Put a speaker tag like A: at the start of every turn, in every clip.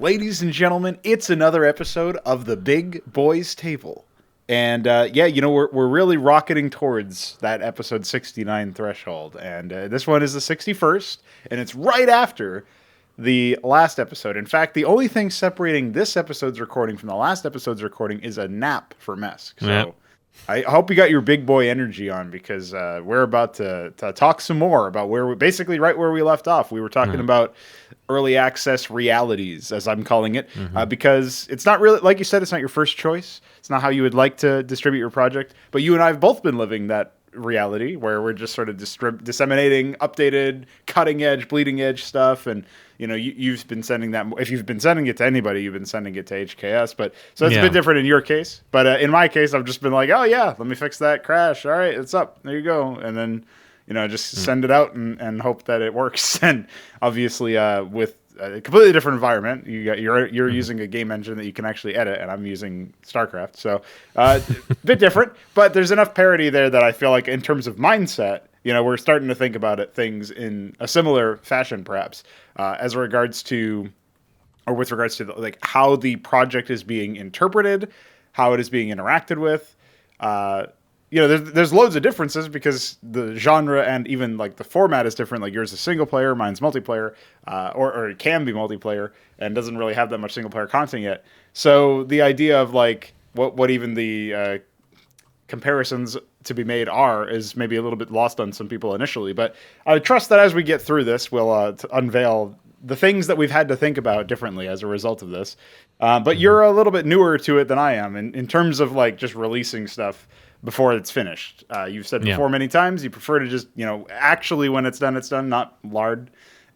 A: Ladies and gentlemen, it's another episode of the Big Boys Table. And we're really rocketing towards that episode 69 threshold. And this one is the 61st, and it's right after the last episode. In fact, the only thing separating this episode's recording from the last episode's recording is a nap for Mesk. So
B: yep.
A: I hope you got your big boy energy on, because we're about to talk some more about basically right where we left off. We were talking about early access realities, as I'm calling it, because it's not really, like you said, it's not your first choice. It's not how you would like to distribute your project. But you and I have both been living that reality where we're just sort of disseminating updated, cutting edge, bleeding edge stuff. And you've been sending that. If you've been sending it to anybody, you've been sending it to HKS. But so it's a bit different in your case. But in my case, I've just been like, oh yeah, let me fix that crash. All right, it's up. There you go. And then just send it out and hope that it works. And obviously, with a completely different environment, you're using a game engine that you can actually edit, and I'm using StarCraft. So a bit different, but there's enough parity there that I feel like in terms of mindset, we're starting to think about things in a similar fashion, perhaps, with regards to like how the project is being interpreted, how it is being interacted with. There's loads of differences because the genre and even like the format is different. Like yours is single player, mine's multiplayer, or it can be multiplayer and doesn't really have that much single player content yet. So the idea of like what even the comparisons to be made is maybe a little bit lost on some people initially. But I trust that as we get through this, we'll unveil the things that we've had to think about differently as a result of this. But you're a little bit newer to it than I am in terms of like just releasing stuff before it's finished. You've said before many times you prefer to just, actually when it's done, not lard.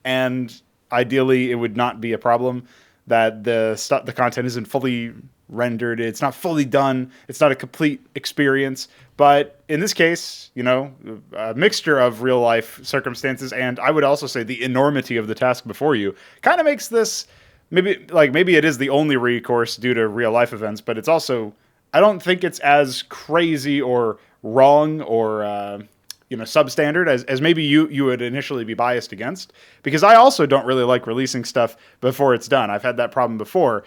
A: And ideally it would not be a problem that the content isn't fully rendered. It's not fully done. It's not a complete experience. But in this case, a mixture of real life circumstances, and I would also say the enormity of the task before you kind of makes this maybe it is the only recourse due to real life events, but it's also, I don't think it's as crazy or wrong or substandard as maybe you would initially be biased against, because I also don't really like releasing stuff before it's done. I've had that problem before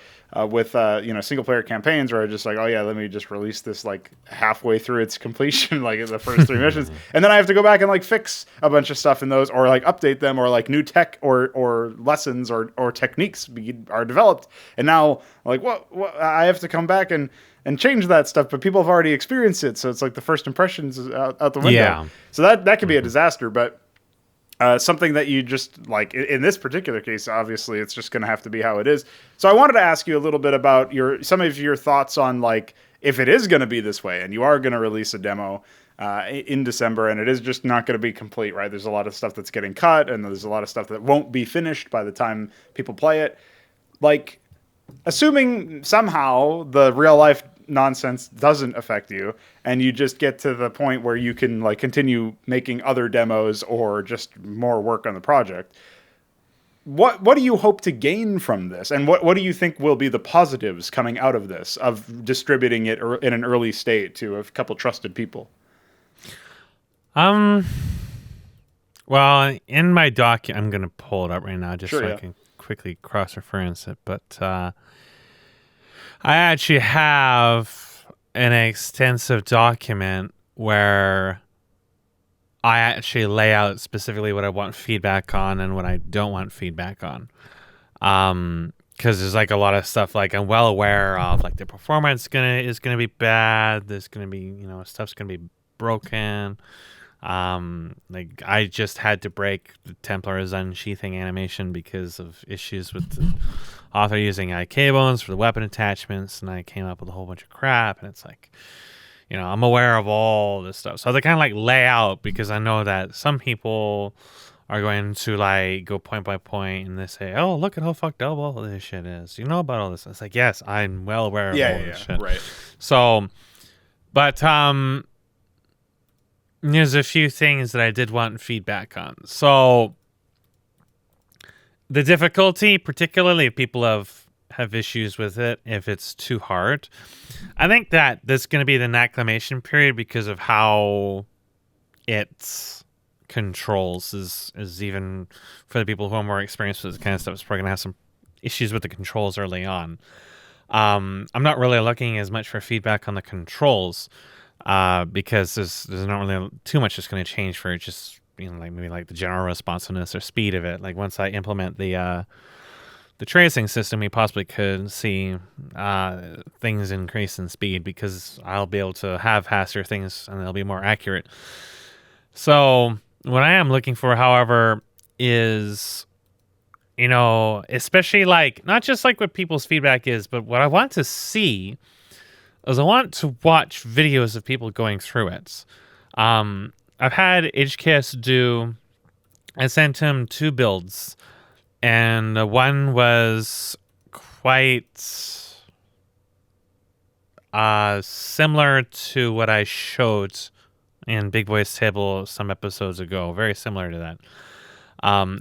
A: with single player campaigns where I just like, oh yeah, let me just release this like halfway through its completion, like the first 3 missions, and then I have to go back and like fix a bunch of stuff in those, or like update them, or like new tech or lessons or techniques are developed, and now like what I have to come back and change that stuff, but people have already experienced it, so it's like the first impressions is out the window. Yeah. So that could be a disaster, but something that you just like in this particular case, obviously it's just going to have to be how it is. So I wanted to ask you a little bit about some of your thoughts on like if it is going to be this way and you are going to release a demo in December and it is just not going to be complete, right? There's a lot of stuff that's getting cut and there's a lot of stuff that won't be finished by the time people play it. Like, assuming somehow the real life nonsense doesn't affect you and you just get to the point where you can like continue making other demos or just more work on the project, what do you hope to gain from this, and what do you think will be the positives coming out of this, of distributing it in an early state to a couple trusted people?
B: Well, in my doc, I'm gonna pull it up right now just I can quickly cross-reference it, but I actually have an extensive document where I actually lay out specifically what I want feedback on and what I don't want feedback on. Because there's like a lot of stuff like I'm well aware of, like the performance is gonna be bad. There's gonna be stuff's gonna be broken. Like I just had to break the Templar's unsheathing animation because of issues with the author using K-bones for the weapon attachments, and I came up with a whole bunch of crap, and it's like, I'm aware of all this stuff. So they kind of like lay out, because I know that some people are going to like go point by point and they say, oh, look at how fucked up all this shit is. You know about all this. It's like, yes, I'm well aware of all this shit.
A: Right.
B: So, but there's a few things that I did want feedback on. So the difficulty, particularly if people have issues with it, if it's too hard, I think that there's going to be an acclimation period because of how its controls is even for the people who are more experienced with this kind of stuff. It's probably going to have some issues with the controls early on. I'm not really looking as much for feedback on the controls because there's not really too much that's going to change for it. Just like maybe like the general responsiveness or speed of it. Like once I implement the tracing system, we possibly could see things increase in speed because I'll be able to have faster things and they'll be more accurate. So what I am looking for, however, is, especially like not just like what people's feedback is, but what I want to see is I want to watch videos of people going through it. I've had HKS do, I sent him 2 builds, and one was quite similar to what I showed in Big Boy's Table some episodes ago. Very similar to that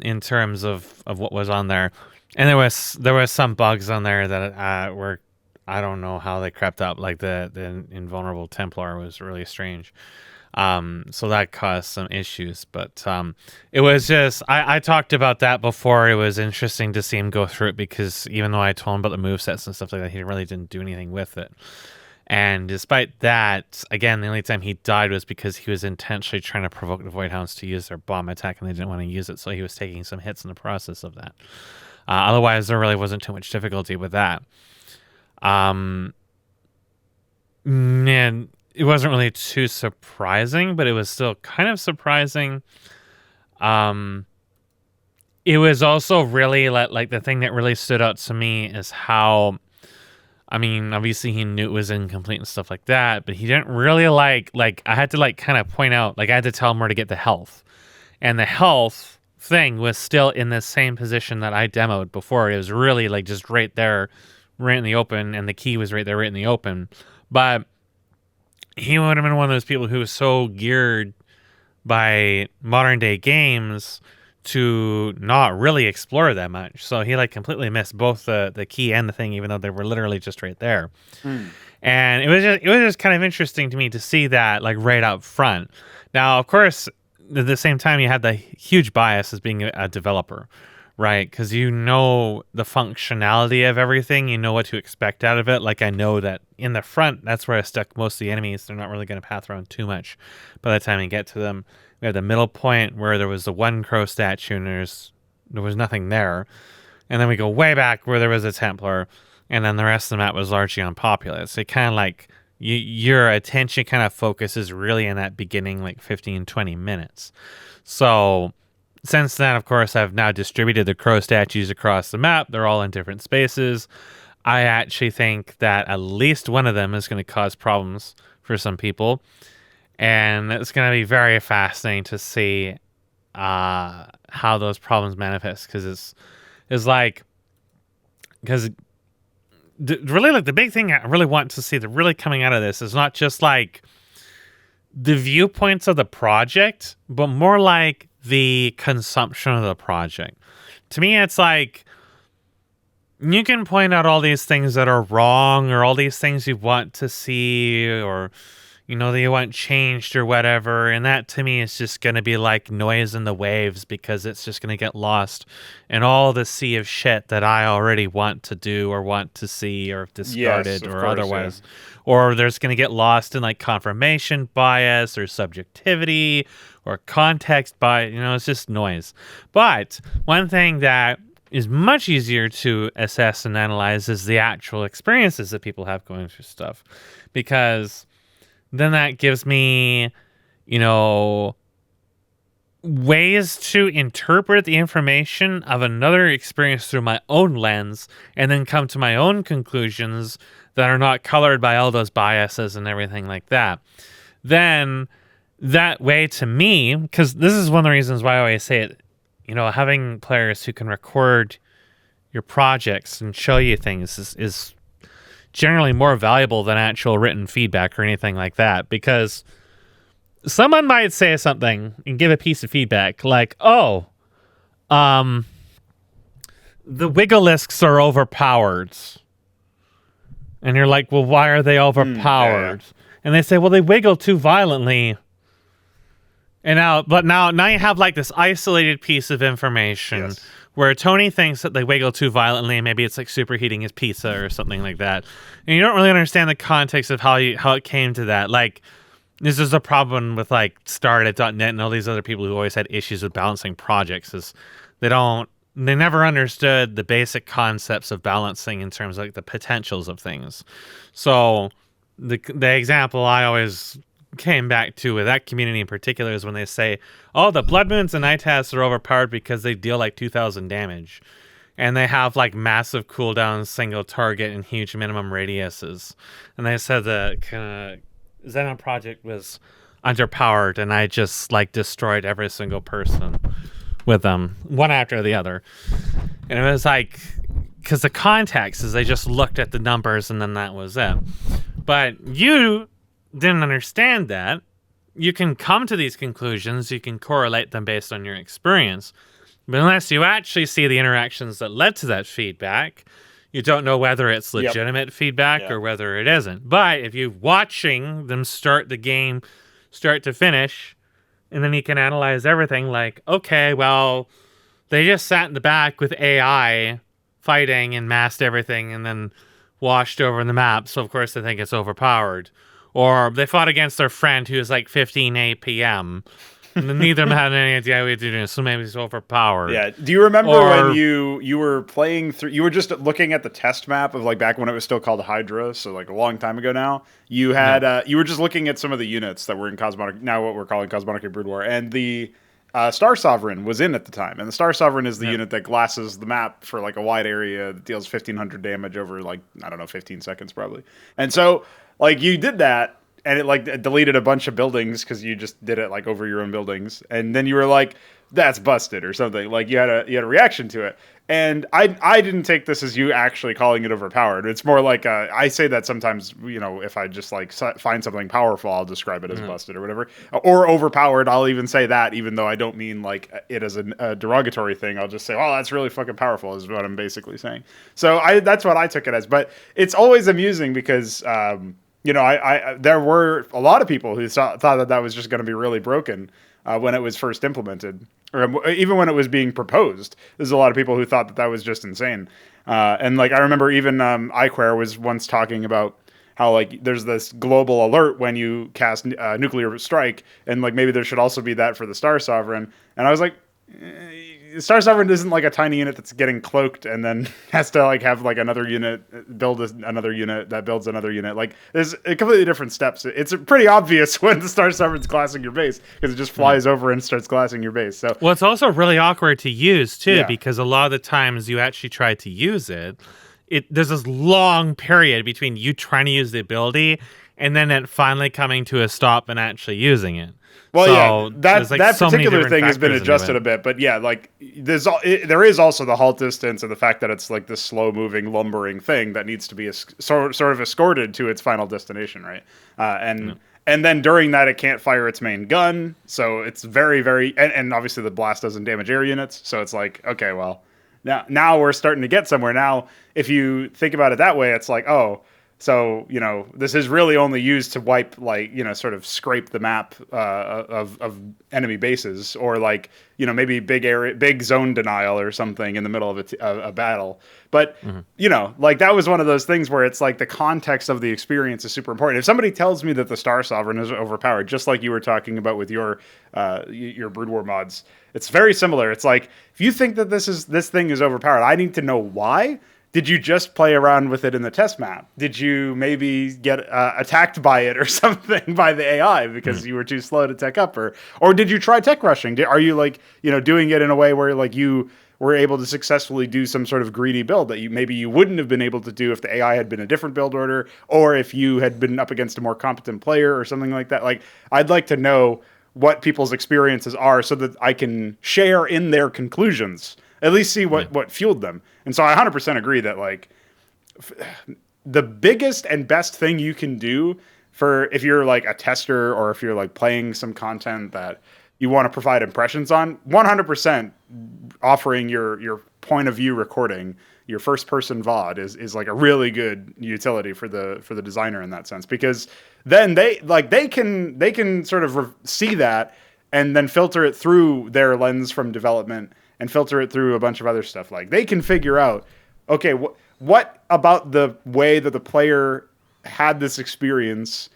B: in terms of what was on there. And there was some bugs on there that were, I don't know how they crept up. Like the invulnerable Templar was really strange. So that caused some issues, but it was just, I talked about that before. It was interesting to see him go through it because even though I told him about the movesets and stuff like that, he really didn't do anything with it. And despite that, again, the only time he died was because he was intentionally trying to provoke the Voidhounds to use their bomb attack and they didn't want to use it, so he was taking some hits in the process of that. Otherwise, there really wasn't too much difficulty with that. And it wasn't really too surprising, but it was still kind of surprising. It was also really like the thing that really stood out to me is how, I mean, obviously he knew it was incomplete and stuff like that, but he didn't really like I had to kind of point out, I had to tell him where to get the health. And the health thing was still in the same position that I demoed before. It was really just right there, right in the open, and the key was right there, right in the open. But he would have been one of those people who was so geared by modern day games to not really explore that much. So he completely missed both the key and the thing, even though they were literally just right there. And it was just kind of interesting to me to see that right up front. Now, of course, at the same time, you had the huge bias as being a developer, right? Because you know the functionality of everything. You know what to expect out of it. I know that in the front, that's where I stuck most of the enemies. They're not really going to path around too much by the time you get to them. We have the middle point where there was the one crow statue and there was nothing there. And then we go way back where there was a Templar. And then the rest of the map was largely unpopulated. So kind of your attention kind of focuses really in that beginning 15, 20 minutes. So since then, of course, I've now distributed the crow statues across the map. They're all in different spaces. I actually think that at least one of them is going to cause problems for some people. And it's going to be very fascinating to see how those problems manifest. Because really the big thing I really want to see that really coming out of this is not just the viewpoints of the project, but more the consumption of the project. To me, it's you can point out all these things that are wrong or all these things you want to see or that you want changed or whatever, and that to me is just going to be like noise in the waves because it's just going to get lost in all the sea of shit that I already want to do or want to see or discarded or otherwise. Yeah. Or there's going to get lost in confirmation bias or subjectivity or context bias. It's just noise. But one thing that is much easier to assess and analyze is the actual experiences that people have going through stuff, because then that gives me, ways to interpret the information of another experience through my own lens and then come to my own conclusions that are not colored by all those biases and everything like that. Then that way, to me, because this is one of the reasons why I always say it, having players who can record your projects and show you things is generally more valuable than actual written feedback or anything like that, because someone might say something and give a piece of feedback like, the Wiggleisks are overpowered. And you're like, well, why are they overpowered? And they say, well, they wiggle too violently. And now you have this isolated piece of information where Tony thinks that they wiggle too violently, and maybe it's like superheating his pizza or something like that. And you don't really understand the context of how it came to that. Like, this is a problem with like Started.net and all these other people who always had issues with balancing projects, is they never understood the basic concepts of balancing in terms of like the potentials of things. So the example I always came back to with that community in particular is when they say, oh, the Blood Moons and Nighthats are overpowered because they deal like 2,000 damage. And they have like massive cooldowns, single target, and huge minimum radiuses. And they said the kind of Xenon project was underpowered, and I just like destroyed every single person with them, one after the other. And it was like, because the context is they just looked at the numbers and then that was it. But you didn't understand that. You can come to these conclusions, you can correlate them based on your experience, but unless you actually see the interactions that led to that feedback, you don't know whether it's legitimate feedback or whether it isn't. But if you're watching them start the game, start to finish, and then you can analyze everything like, okay, well, they just sat in the back with AI fighting and masked everything and then washed over the map, so of course they think it's overpowered. Or they fought against their friend who was like 15 APM. And neither of them had any idea what they were doing, so maybe it's overpowered.
A: Yeah. Do you remember when you were playing through, you were just looking at the test map of like back when it was still called Hydra, so like a long time ago now. You had you were just looking at some of the units that were in Cosmonic, now what we're calling Cosmonic Brood War, and the Star Sovereign was in at the time. And the Star Sovereign is the unit that glasses the map for like a wide area that deals 1,500 damage over like, I don't know, 15 seconds probably. And so like you did that, and it like deleted a bunch of buildings because you just did it like over your own buildings, and then you were like, "That's busted" or something. Like you had a reaction to it, and I didn't take this as you actually calling it overpowered. It's more like I say that sometimes, you know, if I just like find something powerful, I'll describe it as busted or whatever, or overpowered. I'll even say that, even though I don't mean like it as a derogatory thing. I'll just say, "Oh, that's really fucking powerful," is what I'm basically saying. So that's what I took it as. But it's always amusing because. You know, I there were a lot of people who thought that was just going to be really broken when it was first implemented, or even when it was being proposed. There's a lot of people who thought that was just insane. And like I remember even iQuare was once talking about how like there's this global alert when you cast nuclear strike, and like maybe there should also be that for the Star Sovereign. And I was like, Star Sovereign isn't like a tiny unit that's getting cloaked and then has to like have like another unit build another unit that builds another unit. Like there's a completely different steps. It's pretty obvious when the Star Sovereign's glassing your base because it just flies over and starts glassing your base. So
B: well, it's also really awkward to use too because a lot of the times you actually try to use it, there's this long period between you trying to use the ability and then it finally coming to a stop and actually using it.
A: Well, so that particular thing has been adjusted a bit, but yeah, like there is also the halt distance and the fact that it's like this slow-moving, lumbering thing that needs to be sort of escorted to its final destination, right? And then during that, it can't fire its main gun, so it's very, very, and obviously the blast doesn't damage air units, so it's like, okay, well, now we're starting to get somewhere. Now, if you think about it that way, it's like, oh. So, you know, this is really only used to wipe, like, you know, sort of scrape the map of enemy bases, or like, you know, maybe big zone denial or something in the middle of a battle. But, you know, like that was one of those things where it's like the context of the experience is super important. If somebody tells me that the Star Sovereign is overpowered, just like you were talking about with your Brood War mods, it's very similar. It's like, if you think that this thing is overpowered, I need to know why. Did you just play around with it in the test map? Did you maybe get attacked by it or something by the AI because you were too slow to tech up, or did you try tech rushing? Are you like, you know, doing it in a way where like you were able to successfully do some sort of greedy build that you wouldn't have been able to do if the AI had been a different build order, or if you had been up against a more competent player or something like that? Like, I'd like to know what people's experiences are so that I can share in their conclusions. At least see what fueled them. And so I 100% agree that like the biggest and best thing you can do for if you're like a tester or if you're like playing some content that you want to provide impressions on, 100% offering your point of view recording, your first person VOD is like a really good utility for the designer in that sense, because then they can sort of see that and then filter it through their lens from development and filter it through a bunch of other stuff. Like they can figure out, okay, what about the way that the player had this experience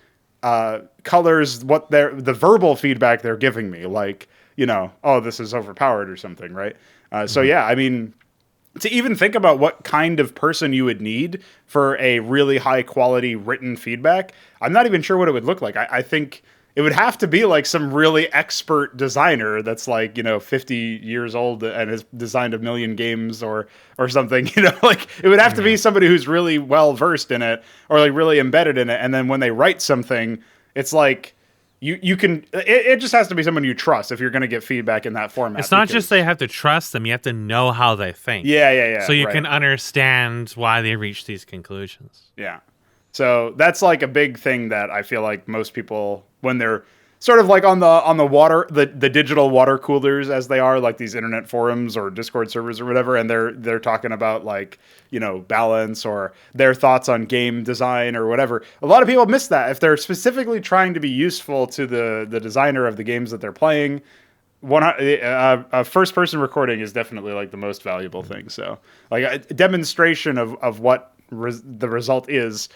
A: colors what the verbal feedback they're giving me, like, oh, this is overpowered or something, right? So yeah, I mean, to even think about what kind of person you would need for a really high quality written feedback, I'm not even sure what it would look like. I think it would have to be like some really expert designer that's like, 50 years old and has designed a million games or something, like it would have to be somebody who's really well versed in it or like really embedded in it. And then when they write something, it's like, you can, it just has to be someone you trust if you're going to get feedback in that format.
B: It's not just they have to trust them, you have to know how they think.
A: Yeah.
B: So you can understand why they reach these conclusions.
A: Yeah. So that's like a big thing that I feel like most people, when they're sort of like on the water, the digital water coolers as they are, like these internet forums or Discord servers or whatever, and they're talking about like, balance or their thoughts on game design or whatever. A lot of people miss that. If they're specifically trying to be useful to the designer of the games that they're playing, a first person recording is definitely like the most valuable thing. So like a demonstration of what the result is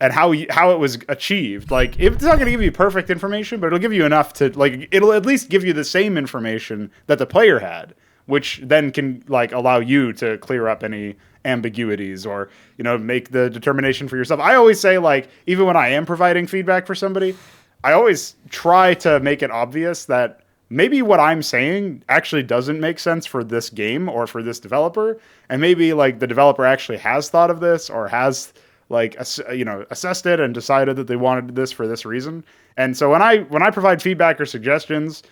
A: and how it was achieved. Like, it's not going to give you perfect information, but it'll give you enough to, like, it'll at least give you the same information that the player had, which then can, like, allow you to clear up any ambiguities or, make the determination for yourself. I always say, like, even when I am providing feedback for somebody, I always try to make it obvious that maybe what I'm saying actually doesn't make sense for this game or for this developer. And maybe, like, the developer actually has thought of this or has, like, assessed it and decided that they wanted this for this reason. And so when I provide feedback or suggestions,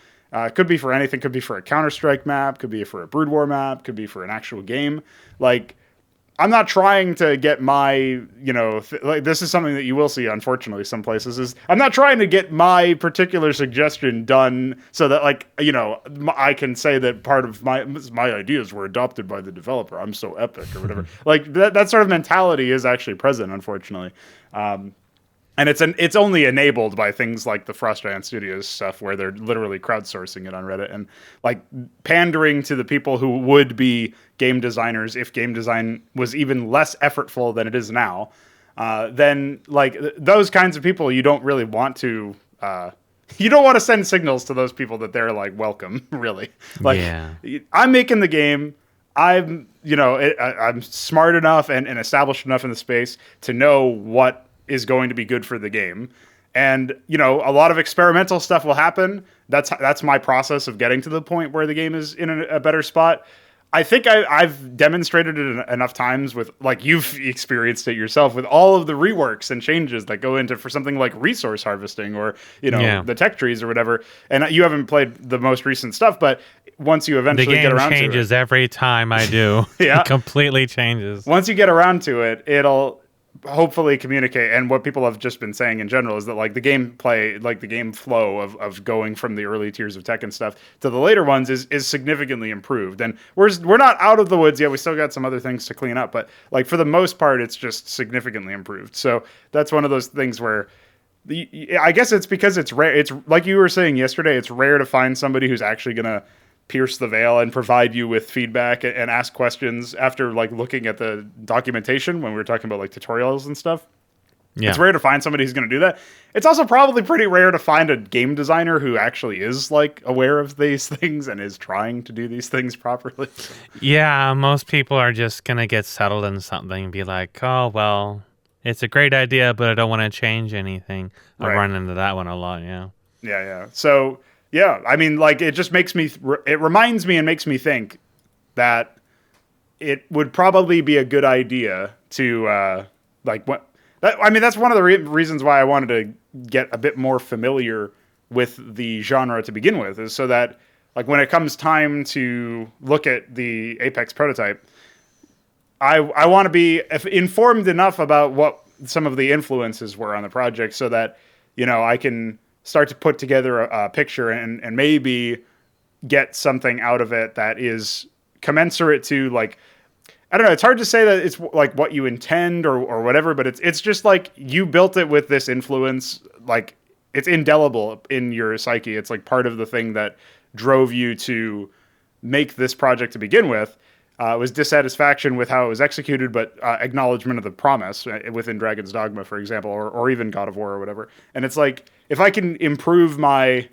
A: could be for anything, could be for a Counter-Strike map, could be for a Brood War map, could be for an actual game. Like, I'm not trying to get my, like, this is something that you will see, unfortunately, some places, is I'm not trying to get my particular suggestion done so that, like, I can say that part of my ideas were adopted by the developer. I'm so epic or whatever. Like, that sort of mentality is actually present, unfortunately. And it's only enabled by things like the Frostgiant Studios stuff, where they're literally crowdsourcing it on Reddit and like pandering to the people who would be game designers if game design was even less effortful than it is now. Then like those kinds of people, you don't really want to. You don't want to send signals to those people that they're like welcome. Really, like I'm making the game. I'm I'm smart enough and established enough in the space to know what is going to be good for the game. And, a lot of experimental stuff will happen. That's my process of getting to the point where the game is in a better spot. I think I've demonstrated it enough times with, like, you've experienced it yourself with all of the reworks and changes that go into for something like resource harvesting or, the tech trees or whatever. And you haven't played the most recent stuff, but once you eventually get around to it.
B: The game changes every time I do.
A: Yeah.
B: It completely changes.
A: Once you get around to it, it'll hopefully communicate. And what people have just been saying in general is that, like, the gameplay, like the game flow of going from the early tiers of tech and stuff to the later ones is significantly improved. And we're not out of the woods yet. We still got some other things to clean up, but like for the most part, it's just significantly improved. So that's one of those things where I guess it's because it's rare. It's like you were saying yesterday, it's rare to find somebody who's actually going to pierce the veil and provide you with feedback and ask questions after like looking at the documentation when we were talking about like tutorials and stuff. Yeah. It's rare to find somebody who's going to do that. It's also probably pretty rare to find a game designer who actually is like aware of these things and is trying to do these things properly.
B: Yeah, most people are just going to get settled in something and be like, oh, well, it's a great idea, but I don't want to change anything. I run into that one a lot, yeah. Yeah.
A: So, yeah, I mean, like, it just makes me, it reminds me and makes me think that it would probably be a good idea to, that's one of the reasons why I wanted to get a bit more familiar with the genre to begin with, is so that, like, when it comes time to look at the Apex prototype, I want to be informed enough about what some of the influences were on the project so that, I can start to put together a picture and maybe get something out of it that is commensurate to, like, I don't know, it's hard to say that it's like what you intend or whatever, but it's just like you built it with this influence, like it's indelible in your psyche. It's like part of the thing that drove you to make this project to begin with. Was dissatisfaction with how it was executed, but acknowledgement of the promise within Dragon's Dogma, for example, or even God of War or whatever. And it's like, if I can improve my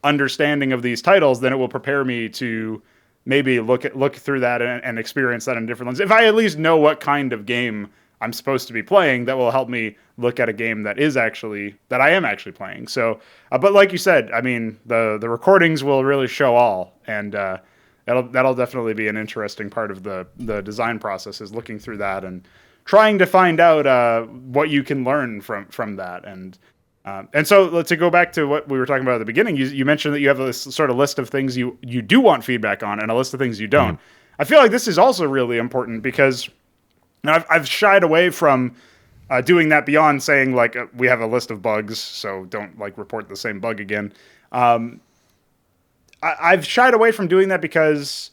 A: understanding of these titles, then it will prepare me to maybe look through that and experience that in different lens. If I at least know what kind of game I'm supposed to be playing, that will help me look at a game that I am actually playing. So, but like you said, I mean, the recordings will really show all, and that'll definitely be an interesting part of the design process, is looking through that and trying to find out what you can learn from that. And so to go back to what we were talking about at the beginning, you mentioned that you have this sort of list of things you do want feedback on and a list of things you don't. I feel like this is also really important, because I've shied away from doing that beyond saying, like, we have a list of bugs, so don't like report the same bug again. I've shied away from doing that because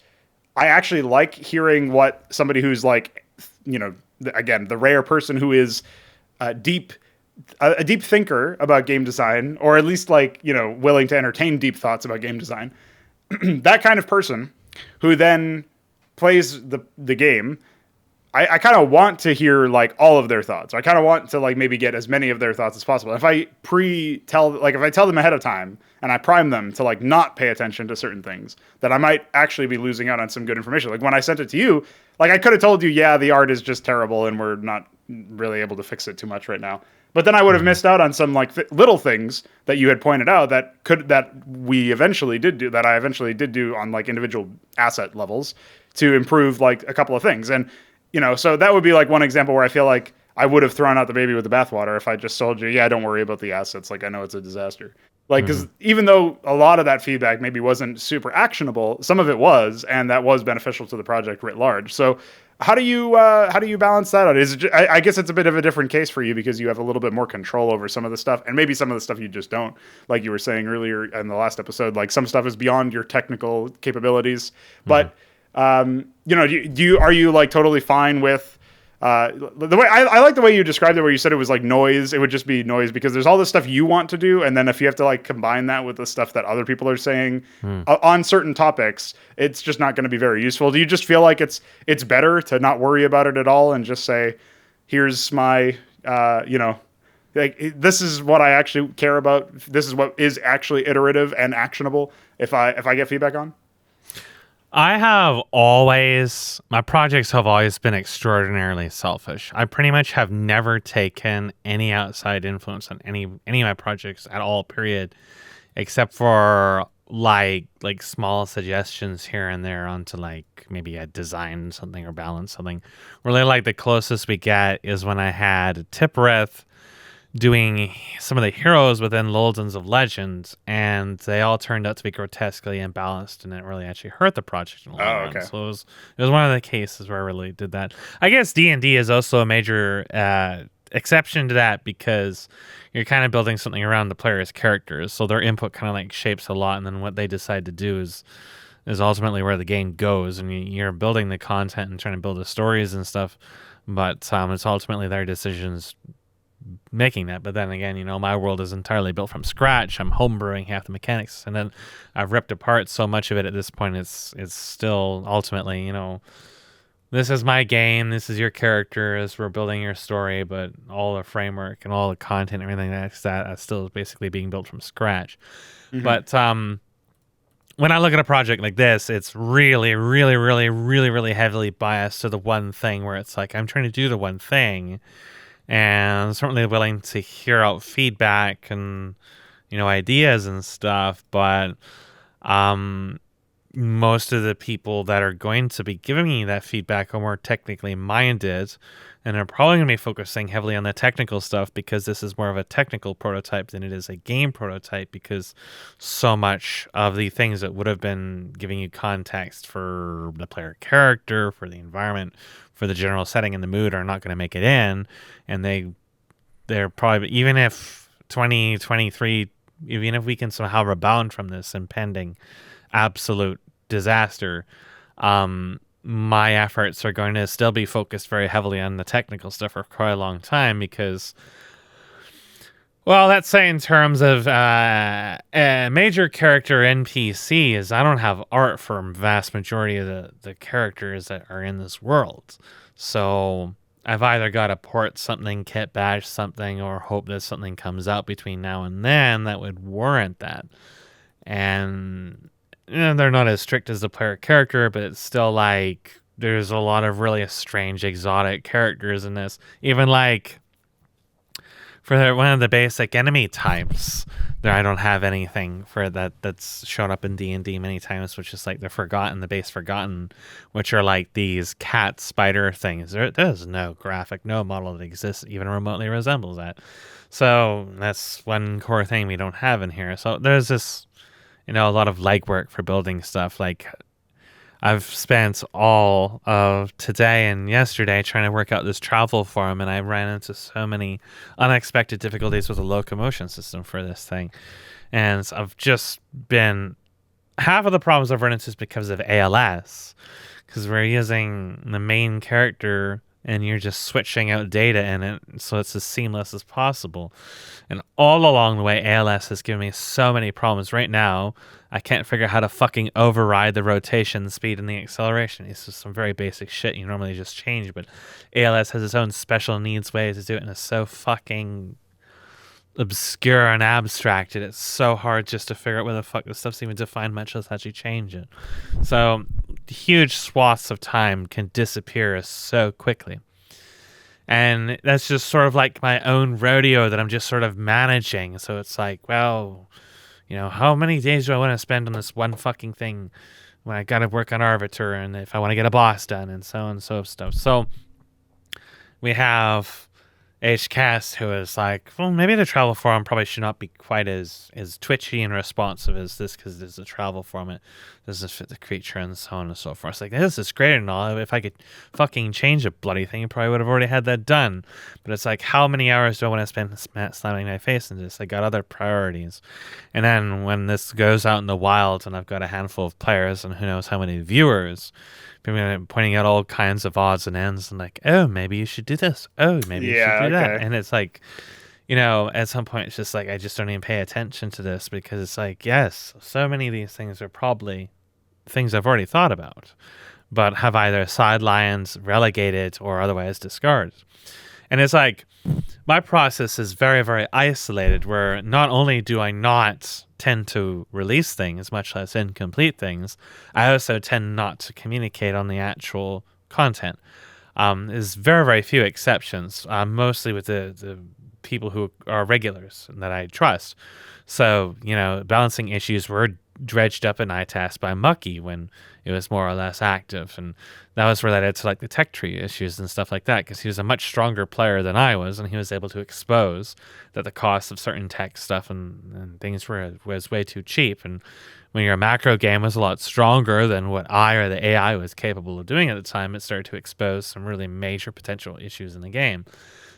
A: I actually like hearing what somebody who's like, again, the rare person who is a deep thinker about game design, or at least like, willing to entertain deep thoughts about game design, that kind of person who then plays the game. I kind of want to hear like all of their thoughts. I kind of want to like maybe get as many of their thoughts as possible. If I tell them ahead of time and I prime them to like not pay attention to certain things, that I might actually be losing out on some good information. Like when I sent it to you, like I could have told you, yeah, the art is just terrible and we're not really able to fix it too much right now. But then I would have missed out on some like little things that you had pointed out that I eventually did do on like individual asset levels to improve like a couple of things. And so that would be like one example where I feel like I would have thrown out the baby with the bathwater if I just told you, yeah, don't worry about the assets. Like, I know it's a disaster. Like, because even though a lot of that feedback maybe wasn't super actionable, some of it was, and that was beneficial to the project writ large. So how do you balance that out? I guess it's a bit of a different case for you because you have a little bit more control over some of the stuff, and maybe some of the stuff you just don't. Like you were saying earlier in the last episode, like some stuff is beyond your technical capabilities, but are you like totally fine with the way I like the way you described it, where you said it was like noise. It would just be noise because there's all this stuff you want to do, and then if you have to like combine that with the stuff that other people are saying on certain topics, it's just not going to be very useful. Do you just feel like it's better to not worry about it at all and just say, here's my like, this is what I actually care about. This is what is actually iterative and actionable if I get feedback on?
B: My projects have always been extraordinarily selfish. I pretty much have never taken any outside influence on any of my projects at all, period, except for like small suggestions here and there onto like maybe a design something or balance something. Really, like the closest we get is when I had Tiprith doing some of the heroes within Lulzens of Legends, and they all turned out to be grotesquely imbalanced, and it really actually hurt the project in the long run. So it was one of the cases where I really did that. I guess D&D is also a major exception to that, because you're kind of building something around the player's characters, so their input kind of like shapes a lot, and then what they decide to do is ultimately where the game goes, and you're building the content and trying to build the stories and stuff, but it's ultimately their decisions making that. But then again, my world is entirely built from scratch. I'm homebrewing half the mechanics, and then I've ripped apart so much of it at this point. It's still ultimately, this is my game, this is your characters, we're building your story, but all the framework and all the content and everything that's still basically being built from scratch. But when I look at a project like this, it's really, really, really, really, really heavily biased to the one thing, where it's like I'm trying to do the one thing, and I'm certainly willing to hear out feedback and ideas and stuff, but most of the people that are going to be giving me that feedback are more technically minded, and are probably going to be focusing heavily on the technical stuff, because this is more of a technical prototype than it is a game prototype, because so much of the things that would have been giving you context for the player character, for the environment, for the general setting and the mood are not going to make it in, and they're probably, even if 2023, even if we can somehow rebound from this impending absolute disaster, my efforts are going to still be focused very heavily on the technical stuff for quite a long time, because Well, let's say in terms of major character NPCs, I don't have art for vast majority of the characters that are in this world. So I've either got to port something, kit bash something, or hope that something comes out between now and then that would warrant that. And they're not as strict as the player character, but it's still like there's a lot of really strange, exotic characters in this. Even like for one of the basic enemy types, there I don't have anything for that's shown up in D&D many times, which is like the base Forgotten, which are like these cat spider things. There's no graphic, no model that exists even remotely resembles that. So that's one core thing we don't have in here. So there's this, a lot of legwork for building stuff. Like I've spent all of today and yesterday trying to work out this travel form, and I ran into so many unexpected difficulties with the locomotion system for this thing. And I've just been... half of the problems I've run into is because of ALS, because we're using the main character and you're just switching out data in it so it's as seamless as possible. And all along the way, ALS has given me so many problems. Right now, I can't figure out how to fucking override the rotation, the speed, and the acceleration. It's just some very basic shit you normally just change, but ALS has its own special needs ways to do it, and it's so fucking obscure and abstracted. It's so hard just to figure out where the fuck this stuff's even defined, much less actually change it. So huge swaths of time can disappear so quickly. And that's just sort of like my own rodeo that I'm just sort of managing. So it's like, well, how many days do I want to spend on this one fucking thing when I got to work on Arbiter and if I want to get a boss done and so on and so stuff. So we have HCast, who is like, well, maybe the travel forum probably should not be quite as twitchy and responsive as this, because there's a travel forum, it doesn't fit the creature and so on and so forth. It's like, this is great and all. If I could fucking change a bloody thing, I probably would have already had that done. But it's like, how many hours do I want to spend slamming my face into this? I got other priorities. And then when this goes out in the wild and I've got a handful of players and who knows how many viewers, people pointing out all kinds of odds and ends and like, oh, maybe you should do this. Oh, maybe you should do that. And it's like, at some point it's just like, I just don't even pay attention to this, because it's like, yes, so many of these things are probably things I've already thought about, but have either sidelined, relegated, or otherwise discarded. And it's like, my process is very, very isolated, where not only do I not tend to release things, much less incomplete things, I also tend not to communicate on the actual content. There's very, very few exceptions, mostly with the people who are regulars and that I trust. So, balancing issues were dredged up in iTask by Mucky when it was more or less active, and that was related to like the tech tree issues and stuff like that, because he was a much stronger player than I was, and he was able to expose that the cost of certain tech stuff and things was way too cheap. And when your macro game was a lot stronger than what I or the AI was capable of doing at the time, it started to expose some really major potential issues in the game.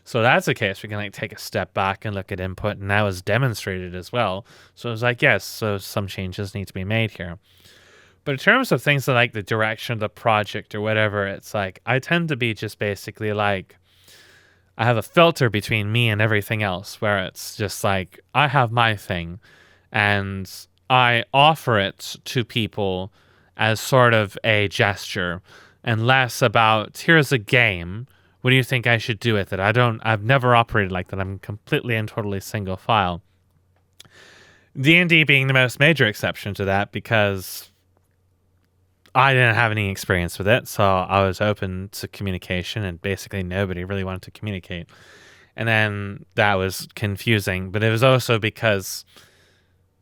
B: So that's the case. We can like take a step back and look at input, and that was demonstrated as well. So it was like, yes, so some changes need to be made here. But in terms of things like the direction of the project or whatever, it's like, I tend to be just basically like, I have a filter between me and everything else, where it's just like, I have my thing and I offer it to people as sort of a gesture, and less about, here's a game, what do you think I should do with it? I've never operated like that. I'm completely and totally single file. D&D being the most major exception to that, because I didn't have any experience with it, so I was open to communication, and basically nobody really wanted to communicate. And then that was confusing, but it was also because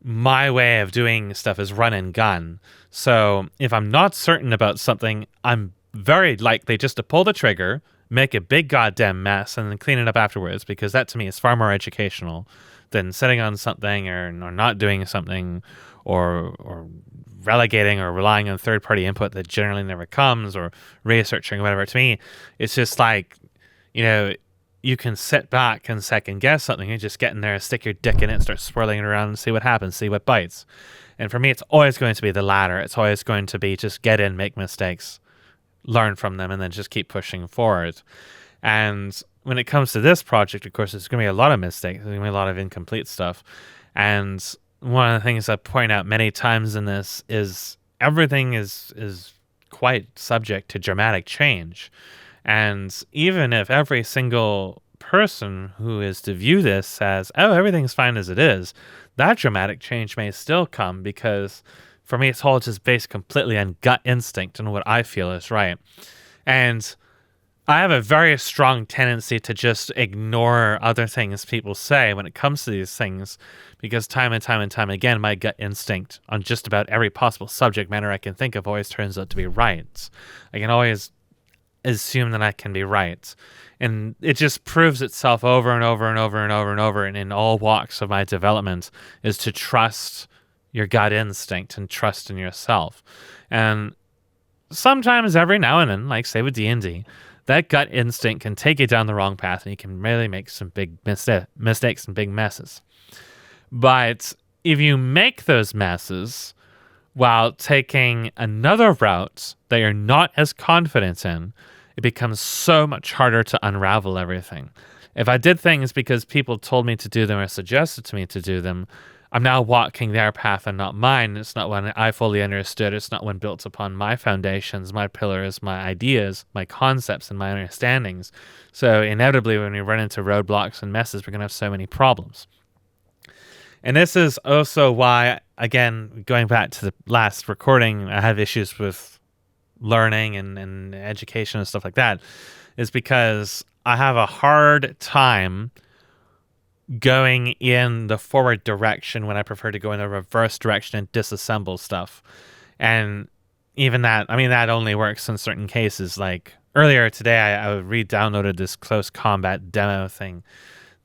B: my way of doing stuff is run and gun. So if I'm not certain about something, I'm very likely just to pull the trigger, make a big goddamn mess, and then clean it up afterwards, because that to me is far more educational than sitting on something or not doing something or relegating or relying on third-party input that generally never comes, or researching or whatever. To me, it's just like, you can sit back and second guess something and just get in there, stick your dick in it, start swirling it around and see what happens, see what bites. And for me, it's always going to be the latter. It's always going to be just get in, make mistakes, learn from them, and then just keep pushing forward. And when it comes to this project, of course, there's going to be a lot of mistakes. There's going to be a lot of incomplete stuff. And one of the things I point out many times in this is everything is quite subject to dramatic change. And even if every single person who is to view this says, oh, everything's fine as it is, that dramatic change may still come, because for me, it's all just based completely on gut instinct and what I feel is right. And I have a very strong tendency to just ignore other things people say when it comes to these things, because time and time and time again, my gut instinct on just about every possible subject matter I can think of always turns out to be right. I can always assume that I can be right. And it just proves itself over and over and over and over and over, and in all walks of my development, is to trust your gut instinct and trust in yourself. And sometimes, every now and then, like say with D&D, that gut instinct can take you down the wrong path, and you can really make some big mistakes and big messes. But if you make those messes while taking another route that you're not as confident in, it becomes so much harder to unravel everything. If I did things because people told me to do them or suggested to me to do them, I'm now walking their path and not mine. It's not one I fully understood. It's not one built upon my foundations, my pillars, my ideas, my concepts, and my understandings. So inevitably, when we run into roadblocks and messes, we're going to have so many problems. And this is also why, again, going back to the last recording, I have issues with learning and education and stuff like that, is because I have a hard time going in the forward direction when I prefer to go in the reverse direction and disassemble stuff. And even that, I mean, that only works in certain cases. Like earlier today, I re-downloaded this close combat demo thing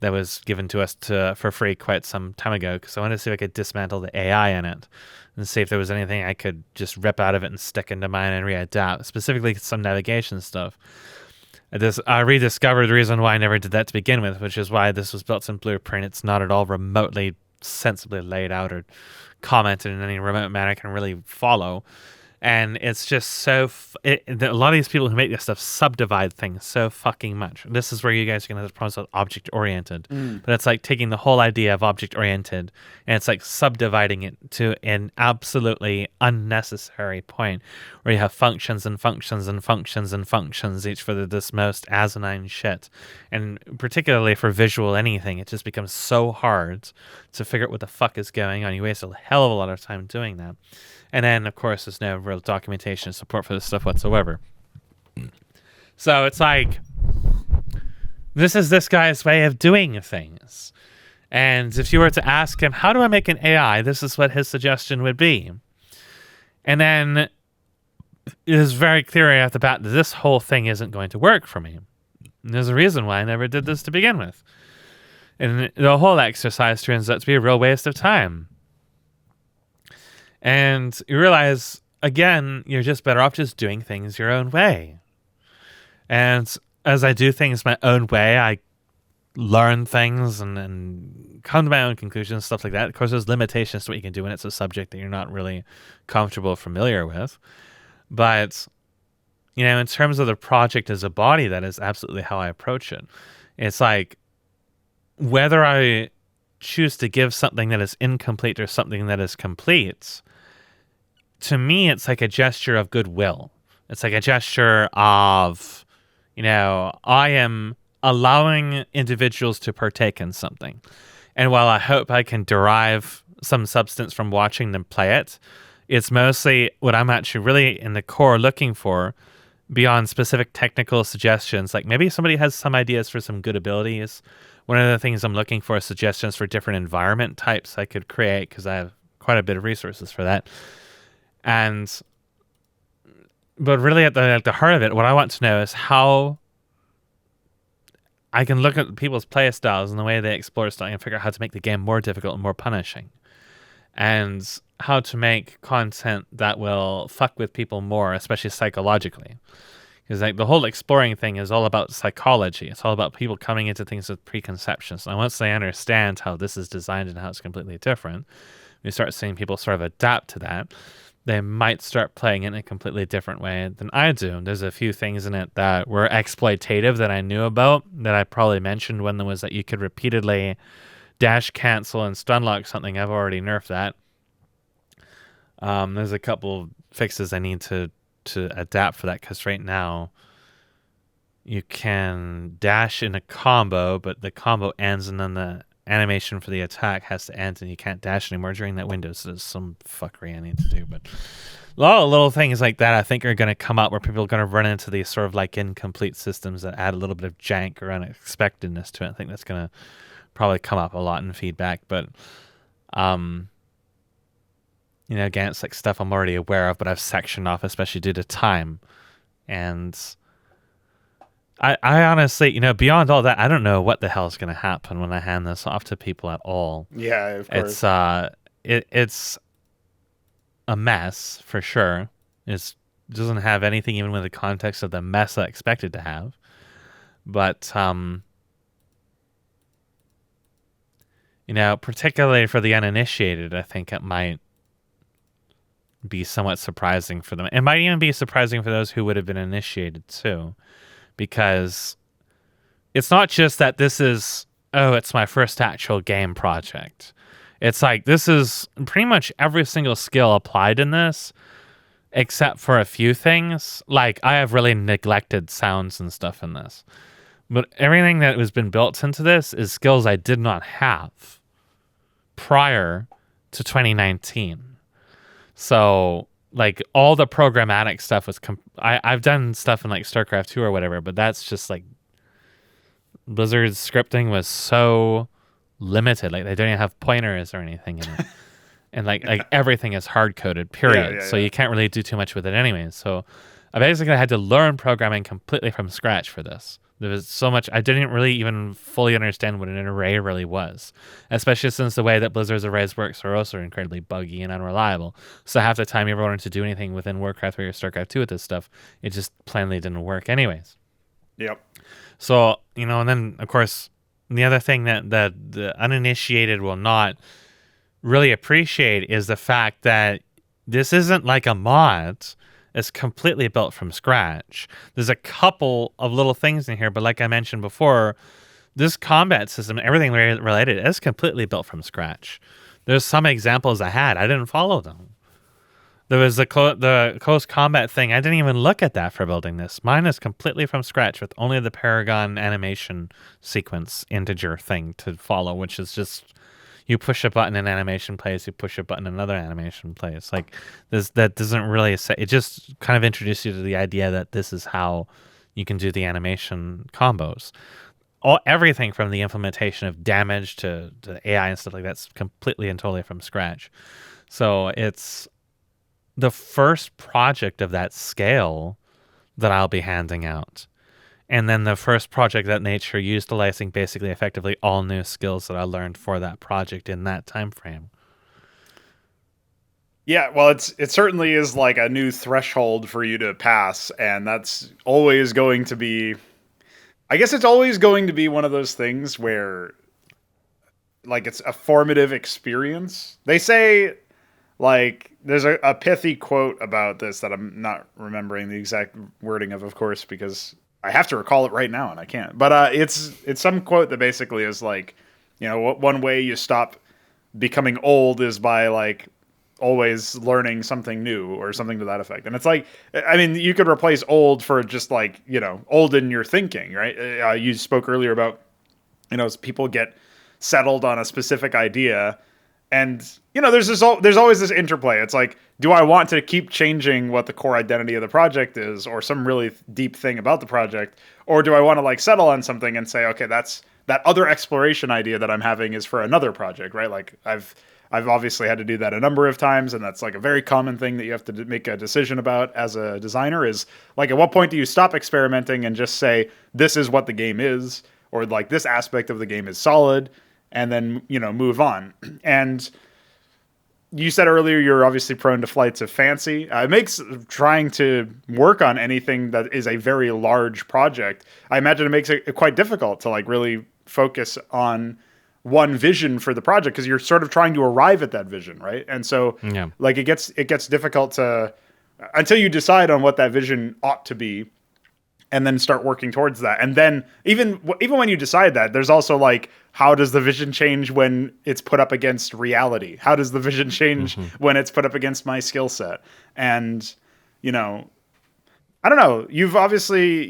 B: that was given to us for free quite some time ago, because I wanted to see if I could dismantle the AI in it and see if there was anything I could just rip out of it and stick into mine and readapt, specifically some navigation stuff. I rediscovered the reason why I never did that to begin with, which is why this was built in Blueprint. It's not at all remotely sensibly laid out or commented in any remote manner I can really follow. And it's just so... a lot of these people who make this stuff subdivide things so fucking much. This is where you guys are going to have problems with object-oriented. But it's like taking the whole idea of object-oriented and it's like subdividing it to an absolutely unnecessary point where you have functions and functions and functions and functions, each for this most asinine shit. And particularly for visual anything, it just becomes so hard to figure out what the fuck is going on. You waste a hell of a lot of time doing that. And then, of course, there's no real documentation and support for this stuff whatsoever. So it's like, this is this guy's way of doing things. And if you were to ask him, how do I make an AI? This is what his suggestion would be. And then it is very clear right off the bat that this whole thing isn't going to work for me. And there's a reason why I never did this to begin with. And the whole exercise turns out to be a real waste of time. And you realize, again, you're just better off just doing things your own way. And as I do things my own way, I learn things and come to my own conclusions, stuff like that. Of course, there's limitations to what you can do when it's a subject that you're not really comfortable or familiar with. But, you know, in terms of the project as a body, that is absolutely how I approach it. It's like, whether I choose to give something that is incomplete or something that is complete, to me, it's like a gesture of goodwill. It's like a gesture of, you know, I am allowing individuals to partake in something. And while I hope I can derive some substance from watching them play it, it's mostly what I'm actually really in the core looking for, beyond specific technical suggestions. Like maybe somebody has some ideas for some good abilities. One of the things I'm looking for is suggestions for different environment types I could create, because I have quite a bit of resources for that. But really at the heart of it, what I want to know is how I can look at people's play styles and the way they explore stuff and figure out how to make the game more difficult and more punishing. And how to make content that will fuck with people more, especially psychologically. Because like the whole exploring thing is all about psychology. It's all about people coming into things with preconceptions. And once they understand how this is designed and how it's completely different, we start seeing people sort of adapt to that. they might start playing it in a completely different way than I do. There's a few things in it that were exploitative that I knew about that I probably mentioned. One was that you could repeatedly dash, cancel, and stun lock something. I've already nerfed that. There's a couple fixes I need to adapt for that, because right now you can dash in a combo, but the combo ends and then the animation for the attack has to end and you can't dash anymore during that window. So there's some fuckery I need to do. But a lot of little things like that I think are going to come up where people are going to run into these sort of like incomplete systems that add a little bit of jank or unexpectedness to it. I think that's going to probably come up a lot in feedback. But, again, it's like stuff I'm already aware of, but I've sectioned off, especially due to time. And I honestly, beyond all that, I don't know what the hell is going to happen when I hand this off to people at all.
A: Yeah, of course.
B: It's a mess for sure. It doesn't have anything even with the context of the mess I expected to have. But particularly for the uninitiated, I think it might be somewhat surprising for them. It might even be surprising for those who would have been initiated too. Because it's not just that this is, it's my first actual game project. It's like this is pretty much every single skill applied in this, except for a few things. Like, I have really neglected sounds and stuff in this. But everything that has been built into this is skills I did not have prior to 2019. So, like, all the programmatic stuff was I've done stuff in like StarCraft 2 or whatever, but that's just like Blizzard's scripting was so limited. Like, they don't even have pointers or anything in it. And like everything is hard coded, period. So you can't really do too much with it anyway. So I basically had to learn programming completely from scratch for this. There was so much I didn't really even fully understand what an array really was, especially since the way that Blizzard's arrays works are also incredibly buggy and unreliable. So half the time you ever wanted to do anything within Warcraft 3 or StarCraft 2 with this stuff, it just plainly didn't work anyways.
A: Yep.
B: So, and then, of course, the other thing that the uninitiated will not really appreciate is the fact that this isn't like a mod. It's completely built from scratch. There's a couple of little things in here, but like I mentioned before, this combat system, everything related, is completely built from scratch. There's some examples I didn't follow them. There was the close combat thing. I didn't even look at that for building this. Mine is completely from scratch with only the Paragon animation sequence integer thing to follow, which is just you push a button, an animation plays. You push a button, another animation plays. Like this, that doesn't really say. It just kind of introduces you to the idea that this is how you can do the animation combos. Everything from the implementation of damage to AI and stuff like that's completely and totally from scratch. So it's the first project of that scale that I'll be handing out. And then the first project that nature utilizing basically effectively all new skills that I learned for that project in that time frame.
A: Yeah, well, it certainly is like a new threshold for you to pass, and that's always going to be, I guess it's always going to be one of those things where, like, it's a formative experience. They say, like, there's a pithy quote about this that I'm not remembering the exact wording of course, because I have to recall it right now and I can't. But it's some quote that basically is like, one way you stop becoming old is by like always learning something new or something to that effect. And it's like, I mean, you could replace old for just like, old in your thinking, right? You spoke earlier about, as people get settled on a specific idea. And, there's always this interplay. It's like, do I want to keep changing what the core identity of the project is or some really deep thing about the project? Or do I want to like settle on something and say, okay, that other exploration idea that I'm having is for another project, right? Like I've obviously had to do that a number of times. And that's like a very common thing that you have to make a decision about as a designer is like, at what point do you stop experimenting and just say, this is what the game is, or like this aspect of the game is solid, and then, move on. And you said earlier you're obviously prone to flights of fancy. It makes trying to work on anything that is a very large project, I imagine it makes it quite difficult to like really focus on one vision for the project because you're sort of trying to arrive at that vision, right? And so like it gets difficult to until you decide on what that vision ought to be and then start working towards that. And then even when you decide that, there's also like, how does the vision change when it's put up against reality? How does the vision change when it's put up against my skill set? And, you know, I don't know. You've obviously,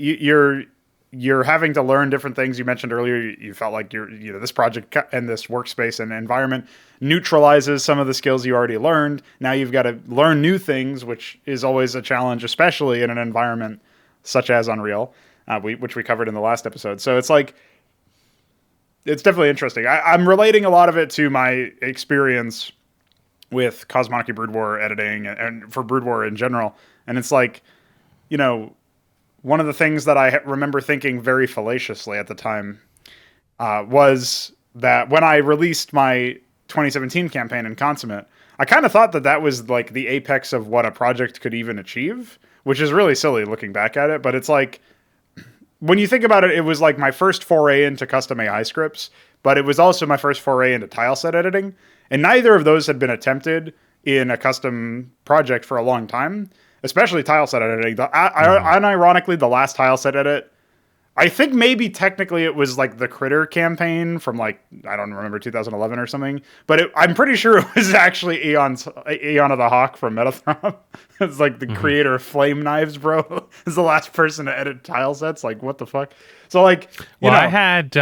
A: you're having to learn different things. You mentioned earlier, you felt like this project and this workspace and environment neutralizes some of the skills you already learned. Now you've got to learn new things, which is always a challenge, especially in an environment such as Unreal, which we covered in the last episode. So it's like, it's definitely interesting. I'm relating a lot of it to my experience with Cosmonic Brood War editing and for Brood War in general. And it's like, you know, one of the things that I remember thinking very fallaciously at the time was that when I released my 2017 campaign in Consummate, I kind of thought that was like the apex of what a project could even achieve, which is really silly looking back at it. But it's like, when you think about it, it was like my first foray into custom AI scripts, but it was also my first foray into tile set editing. And neither of those had been attempted in a custom project for a long time, especially tile set editing. Unironically, the last tile set edit, I think maybe technically it was like the Critter campaign from like, I don't remember, 2011 or something, but I'm pretty sure it was actually Aeon of the Hawk from Metathrop. It's like the creator of Flame Knives, bro, is the last person to edit tile sets. Like, what the fuck? So like, you know.
B: I had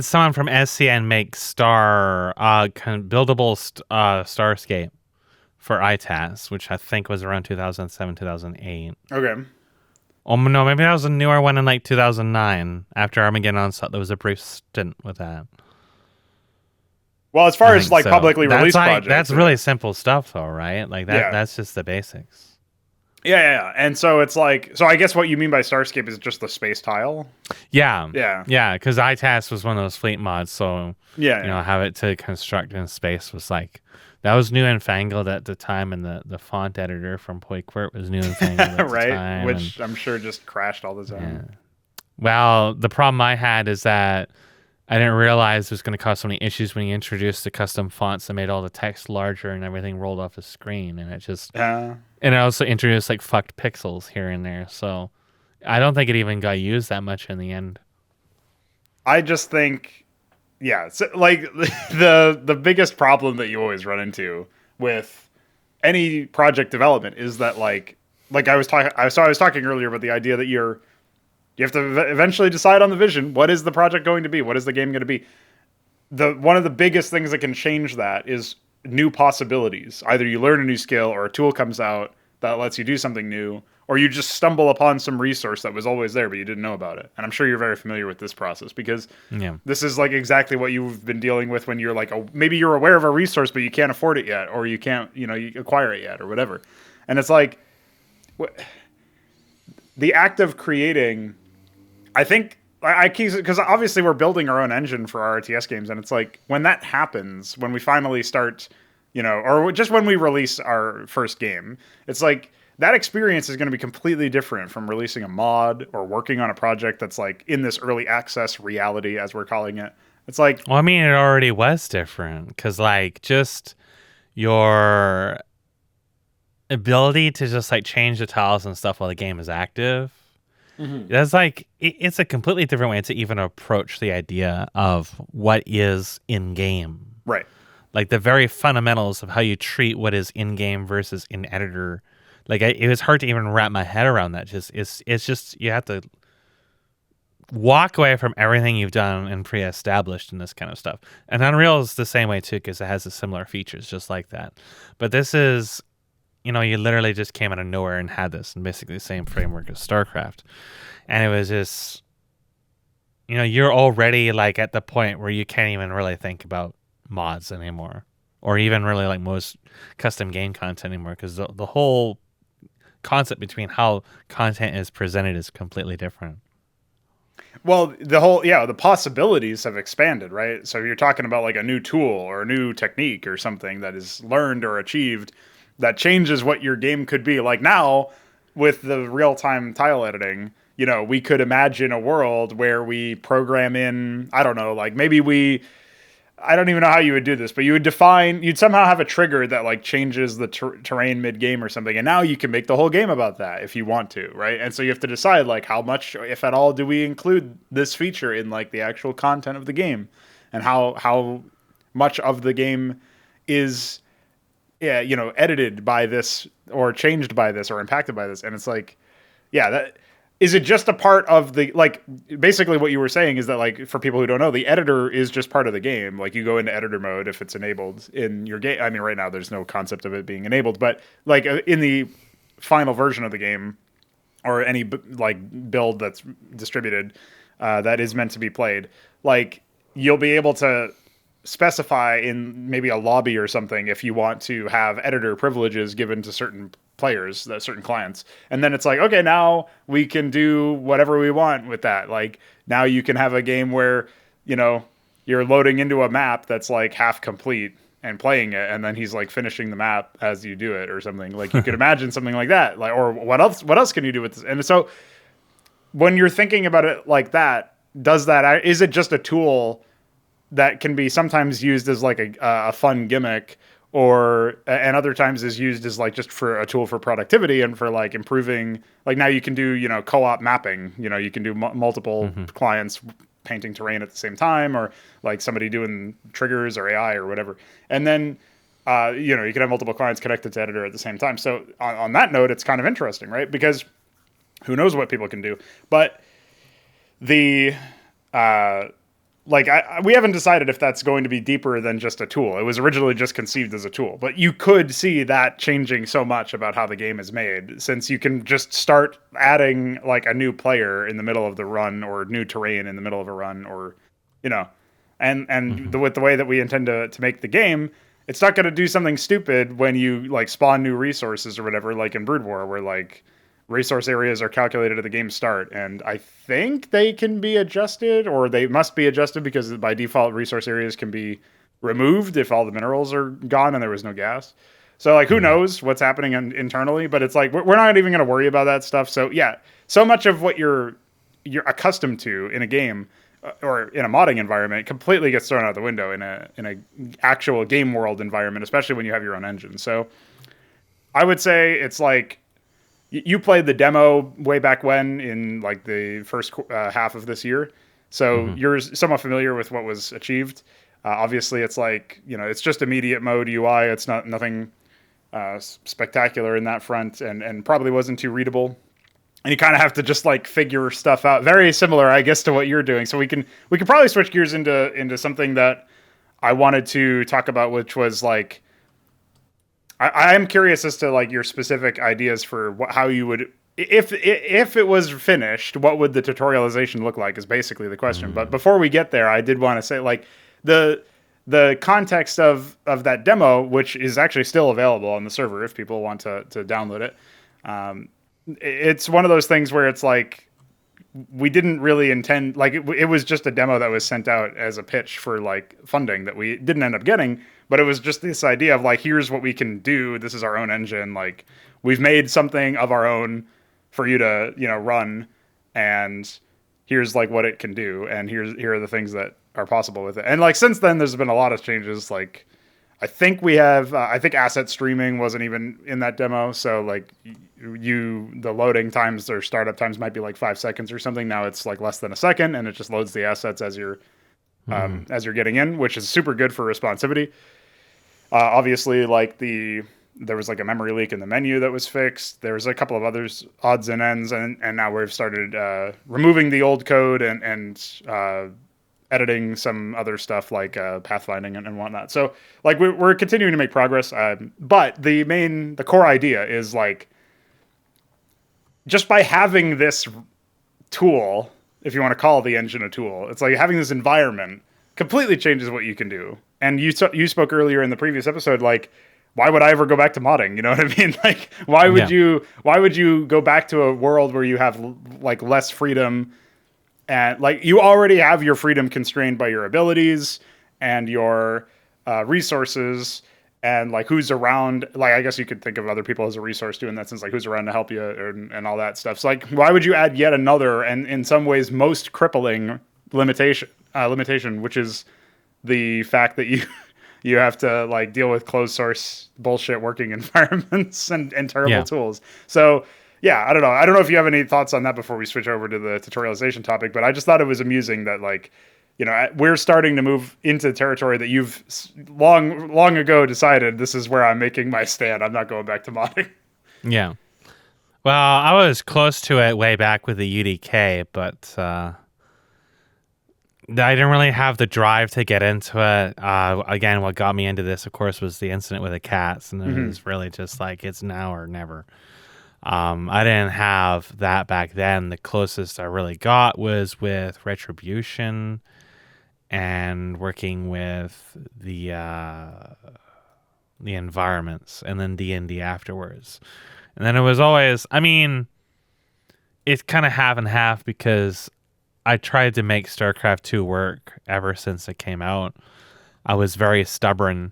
B: someone from SCN make buildable Starscape for ITAS, which I think was around 2007, 2008.
A: Okay.
B: Oh, no, maybe that was a newer one in like 2009. After Armageddon, there was a brief stint with that.
A: Well, as far as like publicly released projects.
B: That's really simple stuff though, right? Like that's just the basics.
A: Yeah. And so it's like, so I guess what you mean by Starscape is just the space tile? Yeah,
B: because ITAS was one of those fleet mods, so have it to construct in space was like, that was new and fangled at the time, and the font editor from Poiquert was new and fangled at the time.
A: Which I'm sure just crashed all the time.
B: Yeah. Well, the problem I had is that I didn't realize it was going to cause so many issues when you introduced the custom fonts that made all the text larger and everything rolled off the screen, and it just and it also introduced like fucked pixels here and there. So I don't think it even got used that much in the end.
A: I just think. Yeah, so like the biggest problem that you always run into with any project development is that like I was talking earlier about the idea that you have to eventually decide on the vision. What is the project going to be? What is the game going to be? One of the biggest things that can change that is new possibilities. Either you learn a new skill or a tool comes out that lets you do something new, or you just stumble upon some resource that was always there, but you didn't know about it. And I'm sure you're very familiar with this process because this is like exactly what you've been dealing with when you're like, maybe you're aware of a resource, but you can't afford it yet, or you can't, you acquire it yet or whatever. And it's like the act of creating, I think because obviously we're building our own engine for our RTS games. And it's like when that happens, when we finally start, or just when we release our first game, it's like, that experience is going to be completely different from releasing a mod or working on a project that's like in this early access reality, as we're calling it. It's like,
B: well, I mean, it already was different because like just your ability to just like change the tiles and stuff while the game is active. That's like, it's a completely different way to even approach the idea of what is in game.
A: Right.
B: Like the very fundamentals of how you treat what is in game versus in editor. Like it was hard to even wrap my head around that. It's just you have to walk away from everything you've done and pre-established in this kind of stuff. And Unreal is the same way too because it has the similar features just like that. But this is, you literally just came out of nowhere and had this in basically the same framework as StarCraft, and it was just, you're already like at the point where you can't even really think about mods anymore, or even really like most custom game content anymore because the whole concept between how content is presented is completely different.
A: Well, the possibilities have expanded, right? So you're talking about like a new tool or a new technique or something that is learned or achieved that changes what your game could be. Like now with the real-time tile editing, we could imagine a world where we program in, I don't know, like maybe I don't even know how you would do this, but you'd somehow have a trigger that like changes the terrain mid game or something. And now you can make the whole game about that if you want to. Right. And so you have to decide like how much, if at all, do we include this feature in like the actual content of the game, and how much of the game is, edited by this or changed by this or impacted by this. And it's like, that is it just a part of the, like, basically what you were saying is that, like, for people who don't know, the editor is just part of the game. Like, you go into editor mode if it's enabled in your game. I mean, right now there's no concept of it being enabled, but like in the final version of the game or any like build that's distributed that is meant to be played, like you'll be able to specify in maybe a lobby or something if you want to have editor privileges given to certain players, certain clients. And then it's like, okay, now we can do whatever we want with that. Like now you can have a game where, you're loading into a map that's like half complete and playing it, and then he's like finishing the map as you do it or something. Like you could imagine something like that. Like, or what else can you do with this? And so when you're thinking about it like that, is it just a tool that can be sometimes used as like a fun gimmick, and other times is used as like just for a tool for productivity and for like improving, like now you can do, co-op mapping, you can do multiple clients painting terrain at the same time, or like somebody doing triggers or AI or whatever. And then, you can have multiple clients connected to editor at the same time. So on that note, it's kind of interesting, right? Because who knows what people can do, but the, we haven't decided if that's going to be deeper than just a tool. It was originally just conceived as a tool, but you could see that changing so much about how the game is made, since you can just start adding like a new player in the middle of the run, or new terrain in the middle of a run, or, with the way that we intend to make the game, it's not going to do something stupid when you like spawn new resources or whatever, like in Brood War, where like resource areas are calculated at the game start, and I think they can be adjusted, or they must be adjusted, because by default resource areas can be removed if all the minerals are gone and there was no gas. So like who knows what's happening internally, but it's like we're not even going to worry about that stuff. So yeah, so much of what you're accustomed to in a game or in a modding environment completely gets thrown out the window in a actual game world environment, especially when you have your own engine. So I would say it's like, you played the demo way back when in like the first half of this year. So you're somewhat familiar with what was achieved. Obviously it's like, it's just immediate mode UI. It's nothing spectacular in that front, and probably wasn't too readable. And you kind of have to just like figure stuff out. Very similar, I guess, to what you're doing. So we can probably switch gears into something that I wanted to talk about, which was like, I am curious as to like your specific ideas for how you would, if it was finished, what would the tutorialization look like is basically the question. But before we get there, I did want to say like the context of that demo, which is actually still available on the server if people want to download it. It's one of those things where it's like, we didn't really intend, like it was just a demo that was sent out as a pitch for like funding that we didn't end up getting. But it was just this idea of like, here's what we can do. This is our own engine. Like we've made something of our own for you to, run, and here's like what it can do. And here are the things that are possible with it. And like, since then there's been a lot of changes. Like I think we have, I think asset streaming wasn't even in that demo. So like the loading times or startup times might be like 5 seconds or something. Now it's like less than a second, and it just loads the assets as you're getting in, which is super good for responsivity. Obviously, like there was like a memory leak in the menu that was fixed. There was a couple of others, odds and ends, and now we've started removing the old code and editing some other stuff like pathfinding and whatnot. So like we're continuing to make progress. But the core idea is like, just by having this tool, if you want to call the engine a tool, it's like having this environment completely changes what you can do. And you spoke earlier in the previous episode, like, why would I ever go back to modding? You know what I mean? Like, why would you go back to a world where you have like less freedom, and like you already have your freedom constrained by your abilities and your resources and like who's around. Like I guess you could think of other people as a resource too in that sense, like who's around to help you and all that stuff. So like why would you add yet another and in some ways most crippling limitation, which is the fact that you have to like deal with closed source bullshit working environments and terrible tools. So yeah, I don't know. I don't know if you have any thoughts on that before we switch over to the tutorialization topic, but I just thought it was amusing that like, you know, we're starting to move into territory that you've long ago decided this is where I'm making my stand. I'm not going back to modding.
B: Yeah. Well, I was close to it way back with the UDK, but I didn't really have the drive to get into it. Again, what got me into this, of course, was the incident with the cats, and it was really just like it's now or never. I didn't have that back then. The closest I really got was with Retribution and working with the environments, and then D&D afterwards. And then it was always, I mean, it's kind of half and half because I tried to make StarCraft 2 work ever since it came out. I was very stubborn,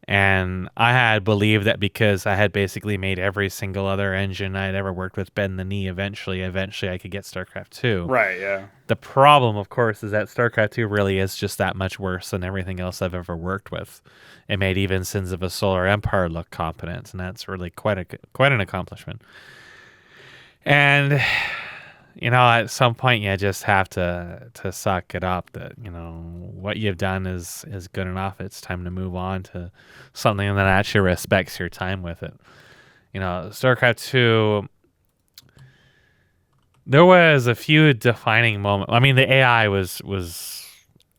B: and I had believed that because I had basically made every single other engine I had ever worked with bend the knee, eventually I could get StarCraft 2.
A: Right, yeah.
B: The problem, of course, is that StarCraft 2 really is just that much worse than everything else I've ever worked with. It made even Sins of a Solar Empire look competent, and that's really quite an accomplishment. And you know, at some point you just have to suck it up that, you know, what you've done is good enough. It's time to move on to something that actually respects your time with it. You know, StarCraft 2, there was a few defining moments. I mean, the AI was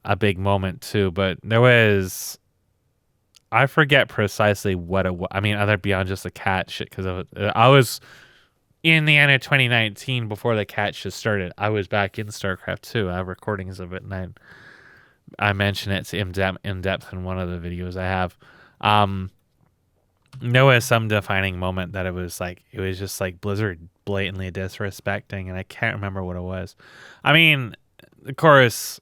B: a big moment too, but there was, I forget precisely what it was. I mean, other beyond just the cat shit, because I was in the end of 2019, before the catch just started, I was back in StarCraft 2. I have recordings of it, and I mention it in depth in one of the videos I have. There was some defining moment that it was just like Blizzard blatantly disrespecting, and I can't remember what it was. I mean, of course,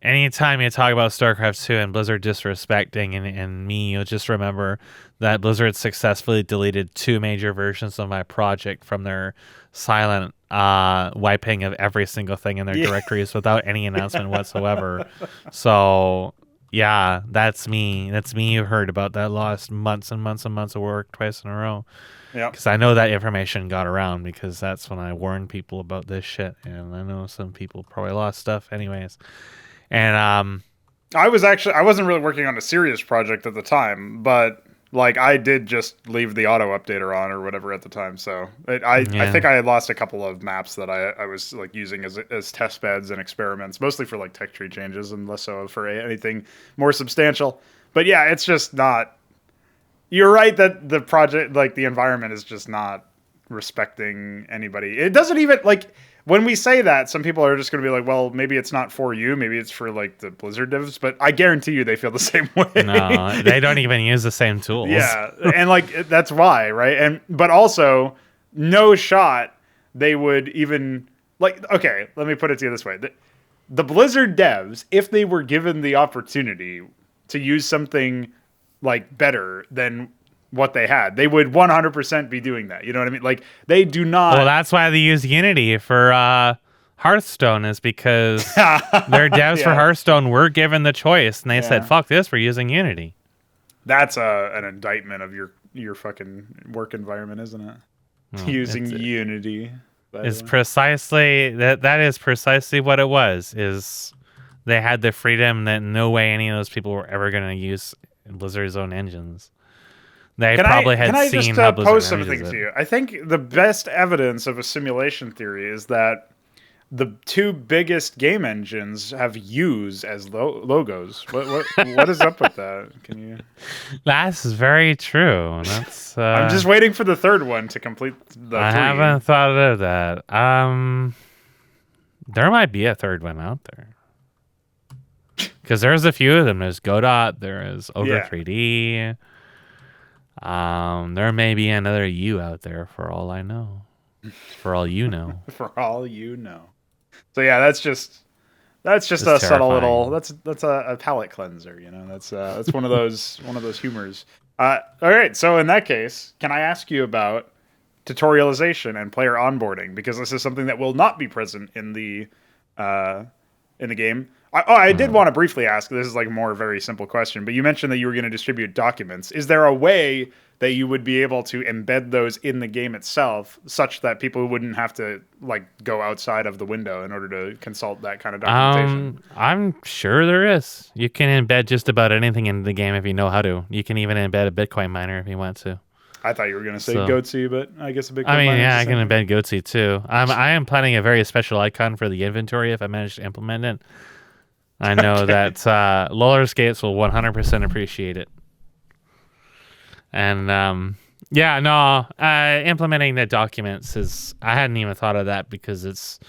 B: anytime you talk about StarCraft 2 and Blizzard disrespecting and me, you'll just remember that Blizzard successfully deleted 2 major versions of my project from their silent wiping of every single thing in their directories without any announcement whatsoever. So, yeah, that's me. That's me you heard about that lost months and months and months of work twice in a row. Yeah. Because I know that information got around because that's when I warned people about this shit. And I know some people probably lost stuff anyways. And
A: I wasn't really working on a serious project at the time, but like I did just leave the auto updater on or whatever at the time. So I think I had lost a couple of maps that I was like using as test beds and experiments, mostly for like tech tree changes and less so for anything more substantial. But yeah, it's just not. You're right that the project, like the environment, is just not respecting anybody. It doesn't even like. When we say that, some people are just going to be like, well, maybe it's not for you. Maybe it's for like the Blizzard devs. But I guarantee you they feel the same way.
B: No, they don't even use the same tools.
A: Yeah. And like, that's why, right? But also, no shot they would even like, okay, let me put it to you this way. The Blizzard devs, if they were given the opportunity to use something like better than what they had, they would 100% be doing that. You know what I mean? Like they do not.
B: Well, that's why they use Unity for Hearthstone, is because their devs for Hearthstone were given the choice and they said, fuck this, we're using Unity.
A: That's an indictment of your fucking work environment, isn't it? Well, using Unity
B: is precisely that is precisely what it was. Is they had the freedom that no way any of those people were ever going to use Blizzard's own engines. They probably had seen how Blizzard
A: pose something to you. I think the best evidence of a simulation theory is that the 2 biggest game engines have U's as logos. What is up with that? Can you?
B: That's very true. That's.
A: I'm just waiting for the 3rd one to complete the.
B: I
A: 3.
B: haven't thought of that. There might be a 3rd one out there. Because there's a few of them. There's Godot. There is Ogre 3D. There may be another U out there for all I know. For all you know.
A: For all you know. So yeah, that's just That's just
B: It's
A: a subtle
B: terrifying.
A: little. That's a palate cleanser. That's one of those humors. All right. So in that case, can I ask you about tutorialization and player onboarding, because this is something that will not be present uh, in the game. I did
B: Mhm.
A: want to briefly ask. This is like a more very simple question, but you mentioned that you were going to distribute documents. Is there a way that you would be able to embed those in the game itself, such that people wouldn't have to like go outside of the window in order to consult that kind of documentation?
B: I'm sure there is. You can embed just about anything in the game if you know how to. You can even embed a Bitcoin miner if you want to.
A: I thought you were going to say
B: So,
A: Goatsy, but I guess a
B: I
A: Bitcoin
B: mean,
A: miner is
B: yeah,
A: the
B: I
A: same
B: can
A: thing.
B: embed Goatsy too. I am planning a very special icon for the inventory if I manage to implement it. I know
A: Okay.
B: that Loller Skates will 100% appreciate it. And yeah, no, implementing the documents is, I hadn't even thought of that because it's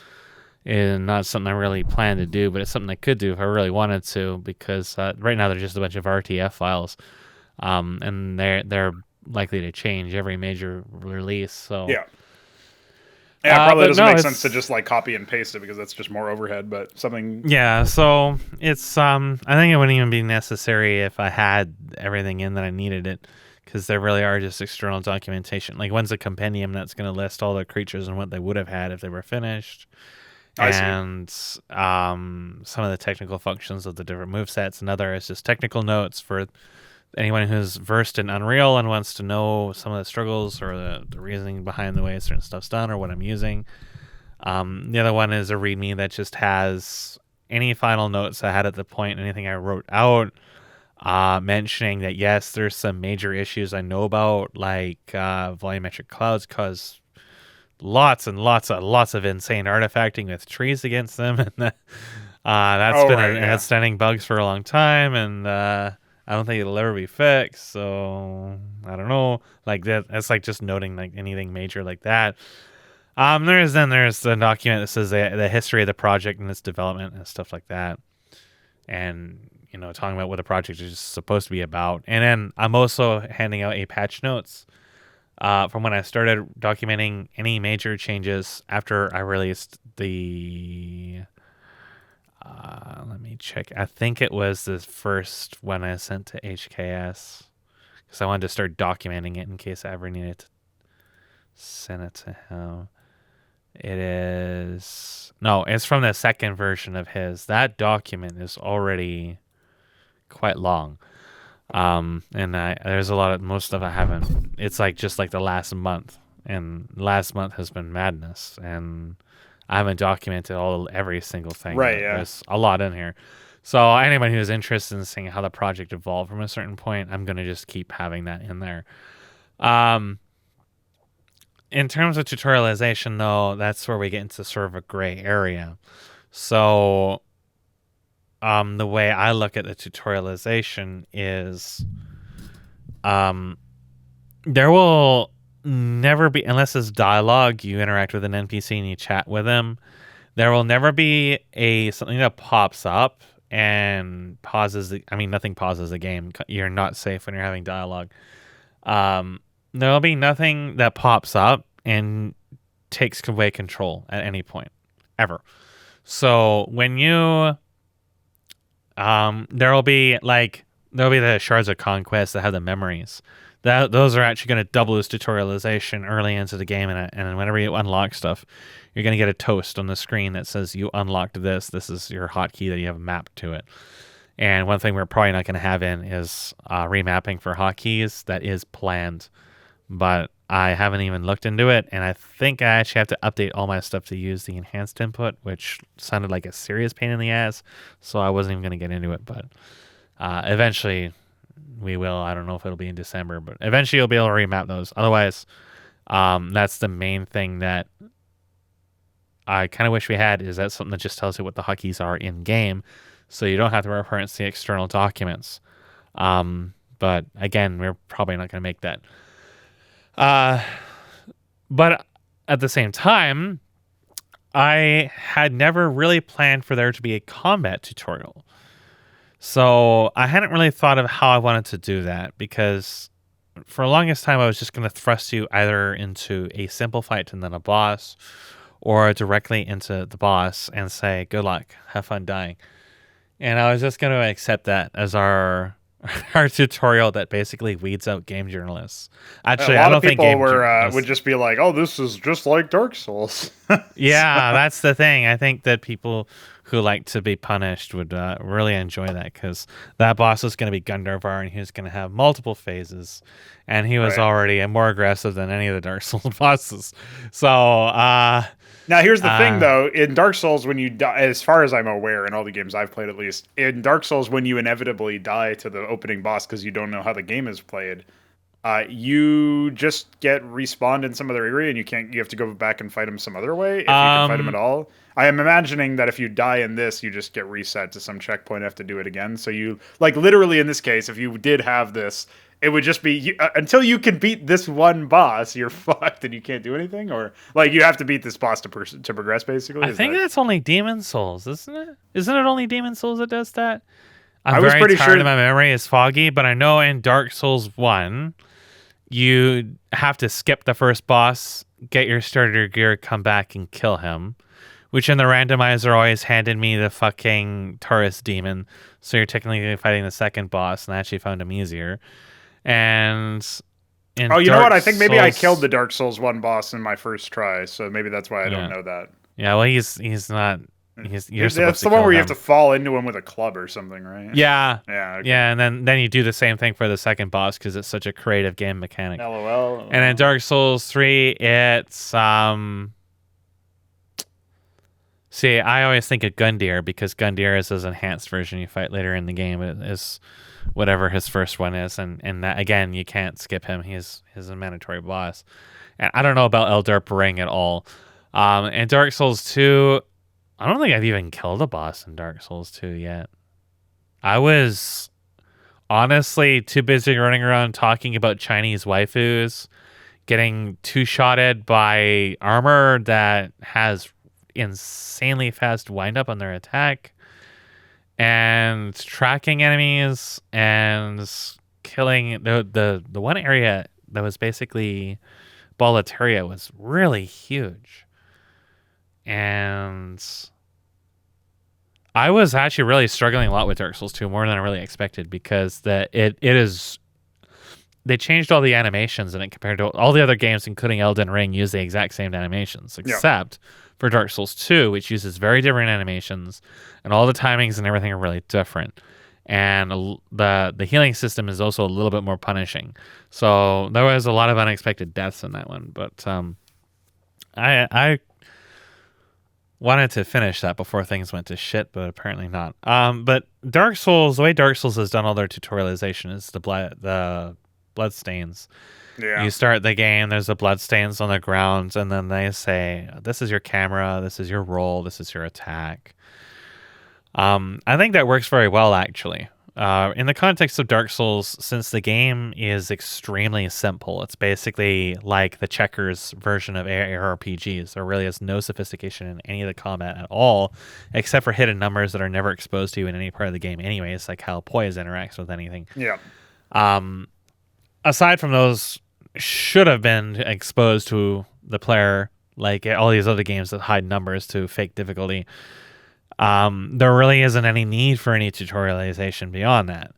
B: not something I really plan to do, but it's something I could do if I really wanted to, because right now they're just a bunch of RTF files, and they're likely to change every major release. So,
A: Yeah. Yeah, it probably
B: but
A: doesn't
B: no,
A: make sense to
B: it's
A: just like copy and paste it because that's just more overhead, but something.
B: yeah. So it's I think it wouldn't even be necessary if I had everything in that I needed it, because there really are just external documentation. Like one's a compendium that's going to list all the creatures and what they would have had if they were finished,
A: I see.
B: and some of the technical functions of the different movesets. Another is just technical notes for anyone who's versed in Unreal and wants to know some of the struggles or the reasoning behind the way certain stuff's done or what I'm using. The other one is a README that just has any final notes I had at the point, anything I wrote out, mentioning that yes, there's some major issues I know about, like volumetric clouds cause lots and lots of insane artifacting with trees against them, and that's
A: Oh,
B: been
A: right.
B: an
A: Yeah.
B: outstanding bugs for a long time, and I don't think it'll ever be fixed. So I don't know, like that. That's like just noting like anything major like that. There's the document that says the history of the project and its development and stuff like that, and talking about what the project is supposed to be about. And then I'm also handing out a patch notes from when I started documenting any major changes after I released the. Let me check. I think it was the first one I sent to HKS, because I wanted to start documenting it in case I ever needed to send it to him. It is no, it's from the second version of his. That document is already quite long. And there's a lot of most stuff I haven't. It's like just like the last month, and last month has been madness, and I haven't documented every single thing
A: Right.
B: yet.
A: Yeah.
B: There's a lot in here. So anyone who's interested in seeing how the project evolved from a certain point, I'm gonna just keep having that in there. Um, in terms of tutorialization, though, that's where we get into sort of a gray area. So, the way I look at the tutorialization is, there will never be, unless it's dialogue, you interact with an NPC and you chat with them. There will never be something that pops up and pauses. Nothing pauses the game. You're not safe when you're having dialogue. There'll be nothing that pops up and takes away control at any point, ever. So when you, there'll be the shards of conquest that have the memories. Those are actually going to double as tutorialization early into the game, and whenever you unlock stuff, you're going to get a toast on the screen that says you unlocked this. This is your hotkey that you have mapped to it. And one thing we're probably not going to have in is remapping for hotkeys. That is planned, but I haven't even looked into it, and I think I actually have to update all my stuff to use the enhanced input, which sounded like a serious pain in the ass, so I wasn't even going to get into it, but eventually we will. I don't know if it'll be in December, but eventually you'll be able to remap those. Otherwise, that's the main thing that I kind of wish we had, is that something that just tells you what the hotkeys are in game, so you don't have to reference the external documents. But again, we're probably not going to make that. But at the same time, I had never really planned for there to be a combat tutorial. So I hadn't really thought of how I wanted to do that, because for the longest time I was just going to thrust you either into a simple fight and then a boss, or directly into the boss and say, good luck, have fun dying. And I was just going to accept that as our tutorial that basically weeds out game journalists. Actually, I don't think game journalists
A: would just be like, "Oh, this is just like Dark Souls."
B: Yeah, that's the thing. I think that people who like to be punished would really enjoy that, because that boss is going to be Gundurvar, and he's going to have multiple phases, and he was already more aggressive than any of the Dark Souls bosses. So
A: now here's the thing, though. In Dark Souls, when you die, as far as I'm aware, in all the games I've played at least, in Dark Souls, when you inevitably die to the opening boss because you don't know how the game is played, you just get respawned in some other area, and you have to go back and fight him some other way, if you can fight him at all. I am imagining that if you die in this, you just get reset to some checkpoint, have to do it again. So you, like, literally in this case, if you did have this, it would just be until you can beat this one boss, you're fucked and you can't do anything, or like you have to beat this boss to progress. Basically,
B: I think that's only Demon Souls, isn't it? Isn't it only Demon Souls that does that? I
A: was pretty
B: tired
A: sure
B: my memory is foggy, but I know in Dark Souls 1, you have to skip the first boss, get your starter gear, come back and kill him, which in the randomizer always handed me the fucking Taurus demon. So you're technically fighting the second boss, and I actually found him easier. And
A: you know what? I think maybe I killed the Dark Souls 1 boss in my first try, so maybe that's why I don't know that.
B: Yeah, well, he's not. That's
A: the one where you have to fall into him with a club or something, right?
B: Yeah.
A: Yeah. Okay.
B: Yeah, and then you do the same thing for the second boss because it's such a creative game mechanic.
A: LOL.
B: And in Dark Souls 3, it's see, I always think of Gundyr because Gundyr is his enhanced version you fight later in the game. It is whatever his first one is, and that, again, you can't skip him. He's a mandatory boss. And I don't know about Eldarp Ring at all. In Dark Souls 2, I don't think I've even killed a boss in Dark Souls 2 yet. I was honestly too busy running around talking about Chinese waifus, getting two-shotted by armor that has insanely fast wind-up on their attack, and tracking enemies, and killing the one area that was basically Boletaria was really huge. And I was actually really struggling a lot with Dark Souls 2, more than I really expected, because they changed all the animations in it compared to all the other games, including Elden Ring, use the exact same animations, except for Dark Souls 2, which uses very different animations, and all the timings and everything are really different. And the healing system is also a little bit more punishing. So there was a lot of unexpected deaths in that one. But I wanted to finish that before things went to shit, but apparently not. But Dark Souls, the way Dark Souls has done all their tutorialization is the blood stains.
A: Yeah.
B: You start the game, there's the blood stains on the ground, and then they say, this is your camera, this is your roll, this is your attack. I think that works very well, actually. In the context of Dark Souls, since the game is extremely simple, it's basically like the checkers version of ARPGs. There really is no sophistication in any of the combat at all, except for hidden numbers that are never exposed to you in any part of the game anyways, like how poise interacts with anything.
A: Yeah.
B: Aside from those, should have been exposed to the player, like all these other games that hide numbers to fake difficulty. There really isn't any need for any tutorialization beyond that.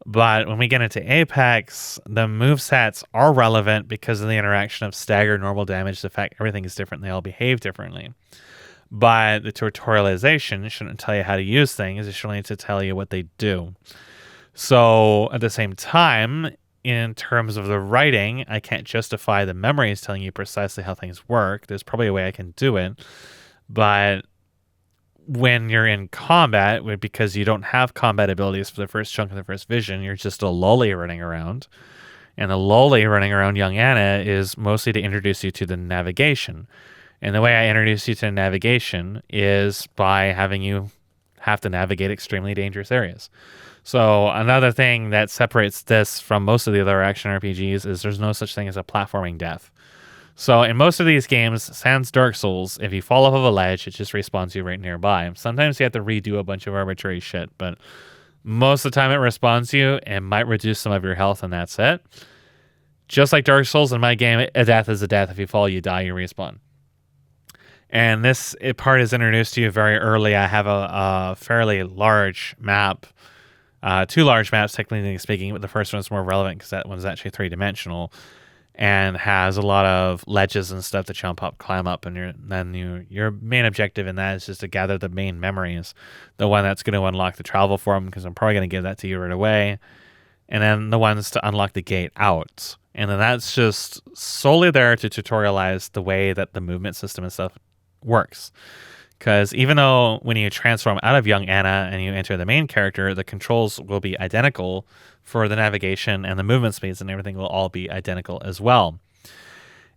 B: But when we get into Apex, the movesets are relevant because of the interaction of stagger, normal damage, the fact everything is different, they all behave differently. But the tutorialization shouldn't tell you how to use things, it should only to tell you what they do. So at the same time, in terms of the writing, I can't justify the memories telling you precisely how things work. There's probably a way I can do it. But when you're in combat, because you don't have combat abilities for the first chunk of the first vision, you're just a lolly running around. And the lolly running around young Anna is mostly to introduce you to the navigation. And the way I introduce you to navigation is by having you have to navigate extremely dangerous areas. So another thing that separates this from most of the other action RPGs is there's no such thing as a platforming death. So in most of these games, sans Dark Souls, if you fall off of a ledge, it just respawns you right nearby. Sometimes you have to redo a bunch of arbitrary shit, but most of the time it respawns you and might reduce some of your health, and that's it. Just like Dark Souls, in my game, a death is a death. If you fall, you die, you respawn. And this part is introduced to you very early. I have a fairly large map, 2 large maps, technically speaking, but the first one's more relevant because that one's actually 3-dimensional and has a lot of ledges and stuff to jump up, climb up, and your main objective in that is just to gather the main memories, the one that's going to unlock the travel form, because I'm probably going to give that to you right away, and then the ones to unlock the gate out. And then that's just solely there to tutorialize the way that the movement system and stuff works. Because even though when you transform out of young Anna and you enter the main character, the controls will be identical for the navigation, and the movement speeds and everything will all be identical as well.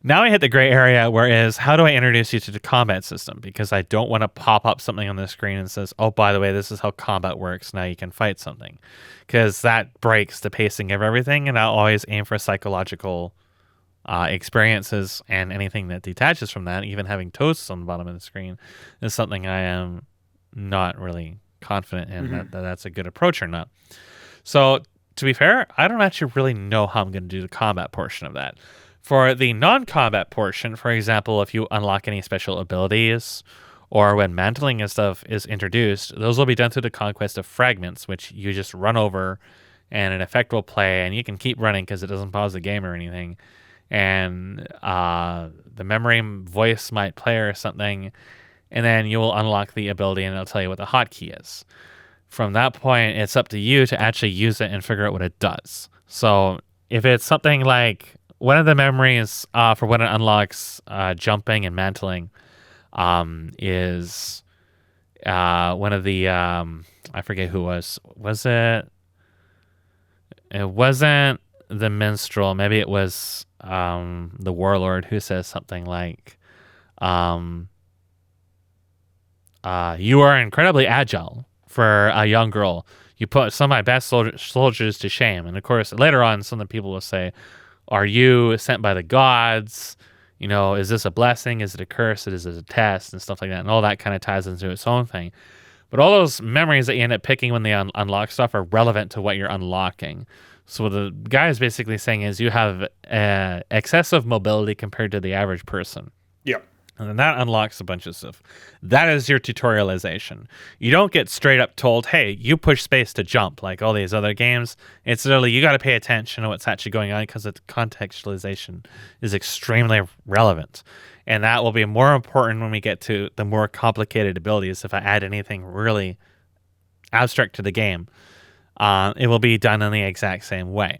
B: Now I hit the gray area, whereas how do I introduce you to the combat system? Because I don't want to pop up something on the screen and says, oh, by the way, this is how combat works. Now you can fight something. Because that breaks the pacing of everything, and I'll always aim for psychological experiences, and anything that detaches from that, even having toasts on the bottom of the screen, is something I am not really confident in that's a good approach or not. So to be fair, I don't actually really know how I'm going to do the combat portion of that. For the non-combat portion, for example, if you unlock any special abilities or when mantling and stuff is introduced, those will be done through the conquest of fragments, which you just run over and an effect will play, and you can keep running because it doesn't pause the game or anything. And the memory voice might play or something, and then you will unlock the ability and it'll tell you what the hotkey is. From that point, it's up to you to actually use it and figure out what it does. So if it's something like one of the memories for when it unlocks jumping and mantling is one of the, I forget who was it? It wasn't the minstrel. Maybe it was the warlord who says something like, you are incredibly agile for a young girl. You put some of my best soldiers to shame. And of course, later on, some of the people will say, are you sent by the gods? You know, is this a blessing? Is it a curse? Is it a test? And stuff like that. And all that kind of ties into its own thing. But all those memories that you end up picking when they unlock stuff are relevant to what you're unlocking. So what the guy is basically saying is you have excessive mobility compared to the average person.
A: Yep.
B: And then that unlocks a bunch of stuff. That is your tutorialization. You don't get straight up told, hey, you push space to jump like all these other games. It's literally you got to pay attention to what's actually going on because the contextualization is extremely relevant. And that will be more important when we get to the more complicated abilities. If I add anything really abstract to the game, it will be done in the exact same way.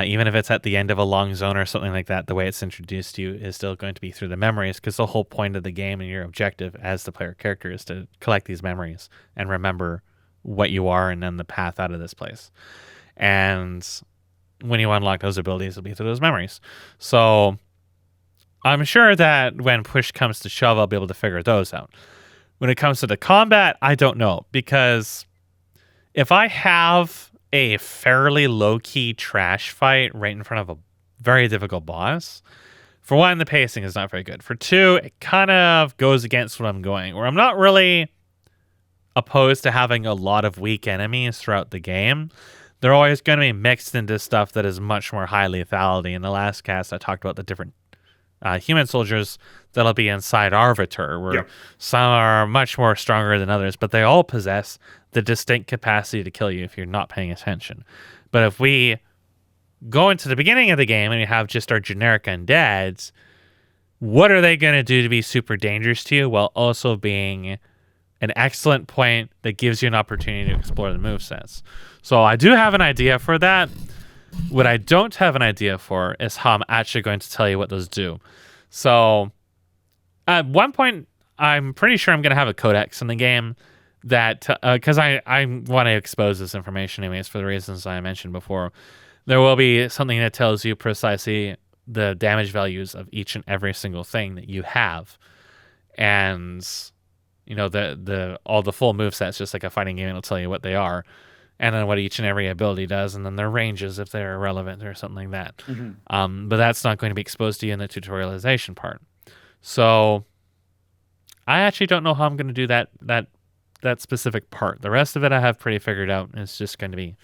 B: Even if it's at the end of a long zone or something like that, the way it's introduced to you is still going to be through the memories, because the whole point of the game and your objective as the player character is to collect these memories and remember what you are and then the path out of this place. And when you unlock those abilities, it'll be through those memories. So I'm sure that when push comes to shove, I'll be able to figure those out. When it comes to the combat, I don't know, because if I have a fairly low-key trash fight right in front of a very difficult boss, for one, the pacing is not very good. For two, it kind of goes against what I'm going, where I'm not really opposed to having a lot of weak enemies throughout the game. They're always going to be mixed into stuff that is much more high lethality. In the last cast, I talked about the different human soldiers that'll be inside Arbiter, where some are much more stronger than others, but they all possess the distinct capacity to kill you if you're not paying attention. But if we go into the beginning of the game and we have just our generic undeads, what are they going to do to be super dangerous to you while also being an excellent point that gives you an opportunity to explore the movesets? So I do have an idea for that. What I don't have an idea for is how I'm actually going to tell you what those do. So at one point, I'm pretty sure I'm going to have a codex in the game that, because I want to expose this information anyways for the reasons I mentioned before. There will be something that tells you precisely the damage values of each and every single thing that you have. And, you know, all the full movesets, just like a fighting game, it'll tell you what they are. And then what each and every ability does, and then their ranges if they're relevant or something like that. Mm-hmm. But that's not going to be exposed to you in the tutorialization part. So I actually don't know how I'm going to do that specific part. The rest of it I have pretty figured out. It's just going to be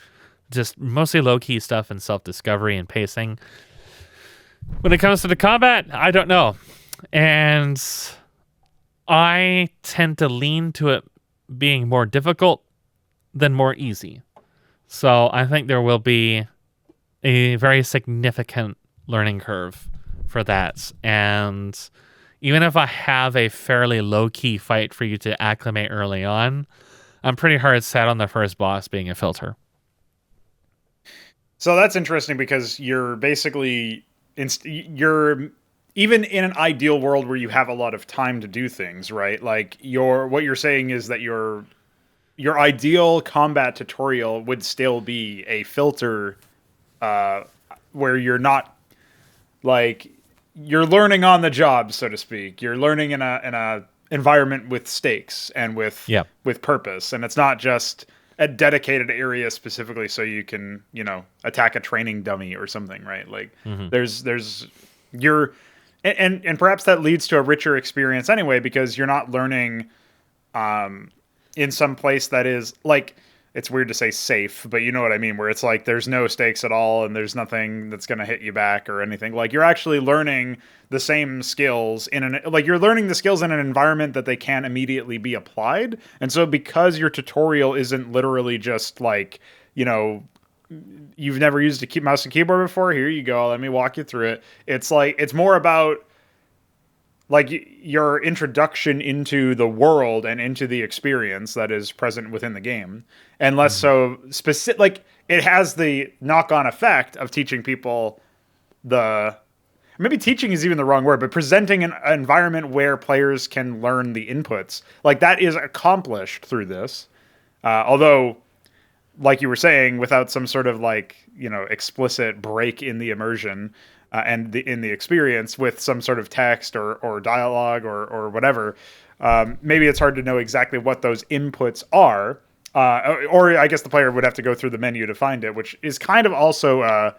B: just mostly low-key stuff and self-discovery and pacing. When it comes to the combat, I don't know. And I tend to lean to it being more difficult than more easy. So I think there will be a very significant learning curve for that. And even if I have a fairly low-key fight for you to acclimate early on, I'm pretty hard set on the first boss being a filter.
A: So that's interesting because you're basically you're even in an ideal world where you have a lot of time to do things, right? Like what you're saying is that your ideal combat tutorial would still be a filter where you're not like you're learning on the job, so to speak. You're learning in a environment with stakes and with purpose, and it's not just a dedicated area specifically so you can, attack a training dummy or something, right? Like there's you're and perhaps that leads to a richer experience anyway, because you're not learning in some place that is like, it's weird to say safe, but you know what I mean, where it's like there's no stakes at all and there's nothing that's going to hit you back or anything. Like you're actually learning the same skills you're learning the skills in an environment that they can immediately be applied. And so because your tutorial isn't literally just like, you've never used a mouse and keyboard before, here you go, let me walk you through it. It's like, it's more about like your introduction into the world and into the experience that is present within the game, and less so specific. Like it has the knock-on effect of teaching people maybe teaching is even the wrong word, but presenting an environment where players can learn the inputs. Like that is accomplished through this. Although, like you were saying, without some sort of explicit break in the immersion, and in the experience with some sort of text or dialogue or whatever, maybe it's hard to know exactly what those inputs are. Or I guess the player would have to go through the menu to find it, which is kind of also,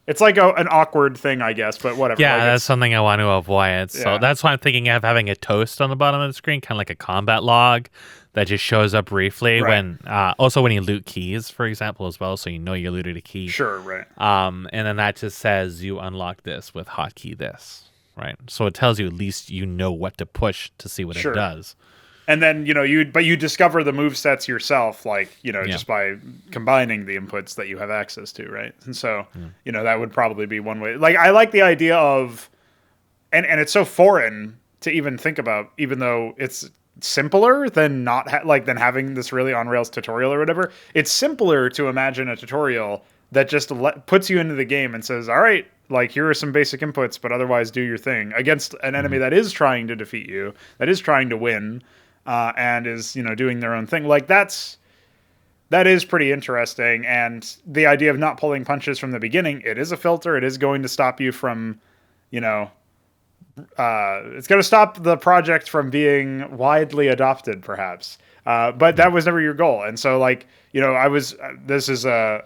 A: it's like an awkward thing, I guess, but whatever.
B: Yeah, that's something I want to avoid. So that's why I'm thinking of having a toast on the bottom of the screen, kind of like a combat log that just shows up briefly when you loot keys, for example, as well, so you looted a key.
A: Sure, right.
B: And then that just says you unlock this with hotkey this, right? So it tells you at least you know what to push to see what it does.
A: And then, you discover the move sets yourself, just by combining the inputs that you have access to, right? And so, that would probably be one way. Like, I like the idea of, and it's so foreign to even think about, even though it's simpler than than having this really on rails tutorial or whatever. It's simpler to imagine a tutorial that just puts you into the game and says, all right, like here are some basic inputs, but otherwise do your thing against an enemy that is trying to defeat you, that is trying to win, and is, doing their own thing. Like that is pretty interesting. And the idea of not pulling punches from the beginning, it is a filter. It is going to stop you from, it's going to stop the project from being widely adopted, perhaps. But that was never your goal. And so, this is a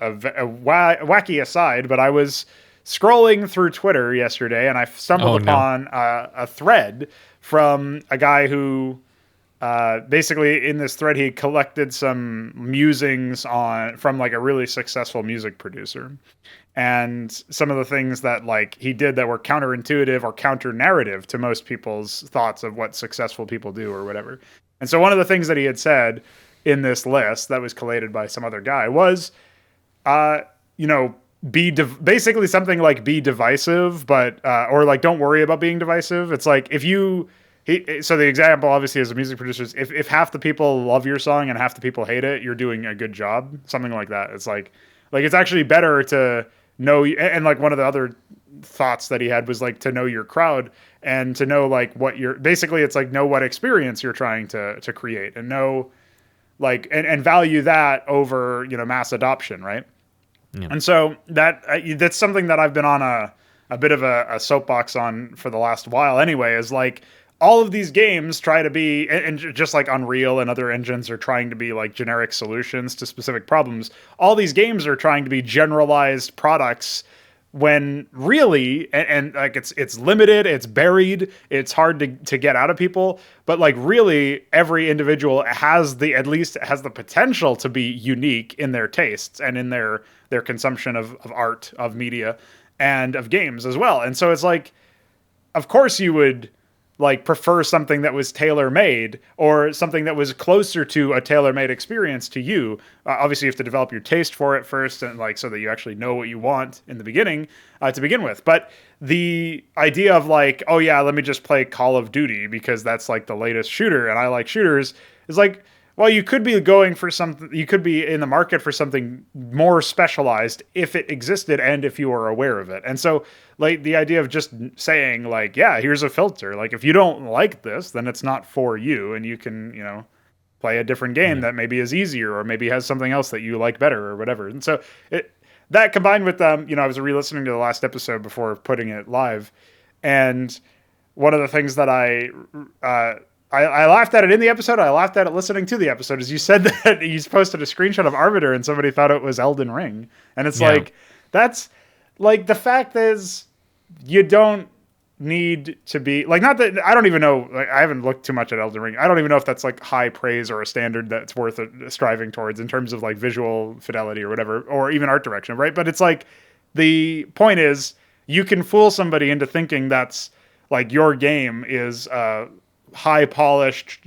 A: wacky aside, but I was scrolling through Twitter yesterday, and I stumbled upon a thread from a guy who, basically in this thread, he collected some musings from a really successful music producer. And some of the things that he did that were counterintuitive or counter narrative to most people's thoughts of what successful people do or whatever. And so one of the things that he had said in this list that was collated by some other guy was, basically something like be divisive, but, or don't worry about being divisive. It's like so the example obviously as a music producer is if half the people love your song and half the people hate it, you're doing a good job. Something like that. It's like it's actually better to know, and one of the other thoughts that he had was to know your crowd and to know what you're basically, it's know what experience you're trying to create and know and value that over mass adoption, right? Yeah. And so that's something that I've been on a bit of a soapbox on for the last while anyway, is all of these games try to be, and just like Unreal and other engines are trying to be generic solutions to specific problems. All these games are trying to be generalized products when really, and it's limited, it's buried, it's hard to get out of people. But really every individual has at least the potential to be unique in their tastes and in their consumption of art, of media, and of games as well. And so it's of course you would, like prefer something that was tailor-made or something that was closer to a tailor-made experience to you. Obviously, you have to develop your taste for it first, and like so that you actually know what you want in the beginning to begin with. But the idea of like, oh yeah, let me just play Call of Duty because that's like the latest shooter, and I like shooters, is like, well, you could be going for something. You could be in the market for something more specialized if it existed and if you were aware of it. And so, like the idea of just saying, like, yeah, here's a filter. Like, if you don't like this, then it's not for you, and you can, play a different game that maybe is easier or maybe has something else that you like better or whatever. And so that combined with I was re-listening to the last episode before putting it live, and one of the things that I laughed at it in the episode, I laughed at it listening to the episode, is you said that you posted a screenshot of Arbiter and somebody thought it was Elden Ring. And it's like, that's like, the fact is you don't need to be like, not that I don't even know, like, I haven't looked too much at Elden Ring. I don't even know if that's like high praise or a standard that's worth striving towards in terms of like visual fidelity or whatever, or even art direction. Right. But it's like, the point is you can fool somebody into thinking that's like your game is, high polished,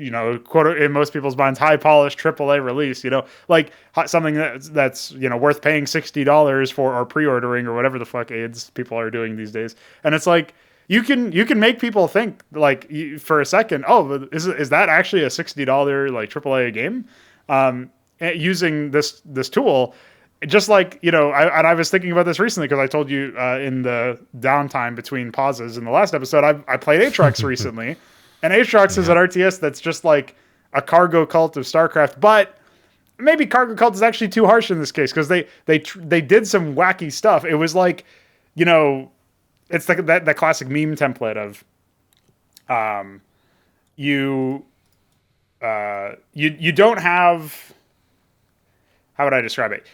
A: quote, in most people's minds, high polished AAA release, like something that's worth paying $60 for or pre-ordering or whatever the fuck aids people are doing these days. And it's like, you can make people think like for a second, oh, is that actually a $60 like AAA game? Using this tool. Just like, I was thinking about this recently because I told you in the downtime between pauses in the last episode, I played Aatrox recently. And Aatrox is an RTS that's just like a cargo cult of StarCraft, but maybe cargo cult is actually too harsh in this case because they did some wacky stuff. It was like, it's like that classic meme template of, you don't have, how would I describe it?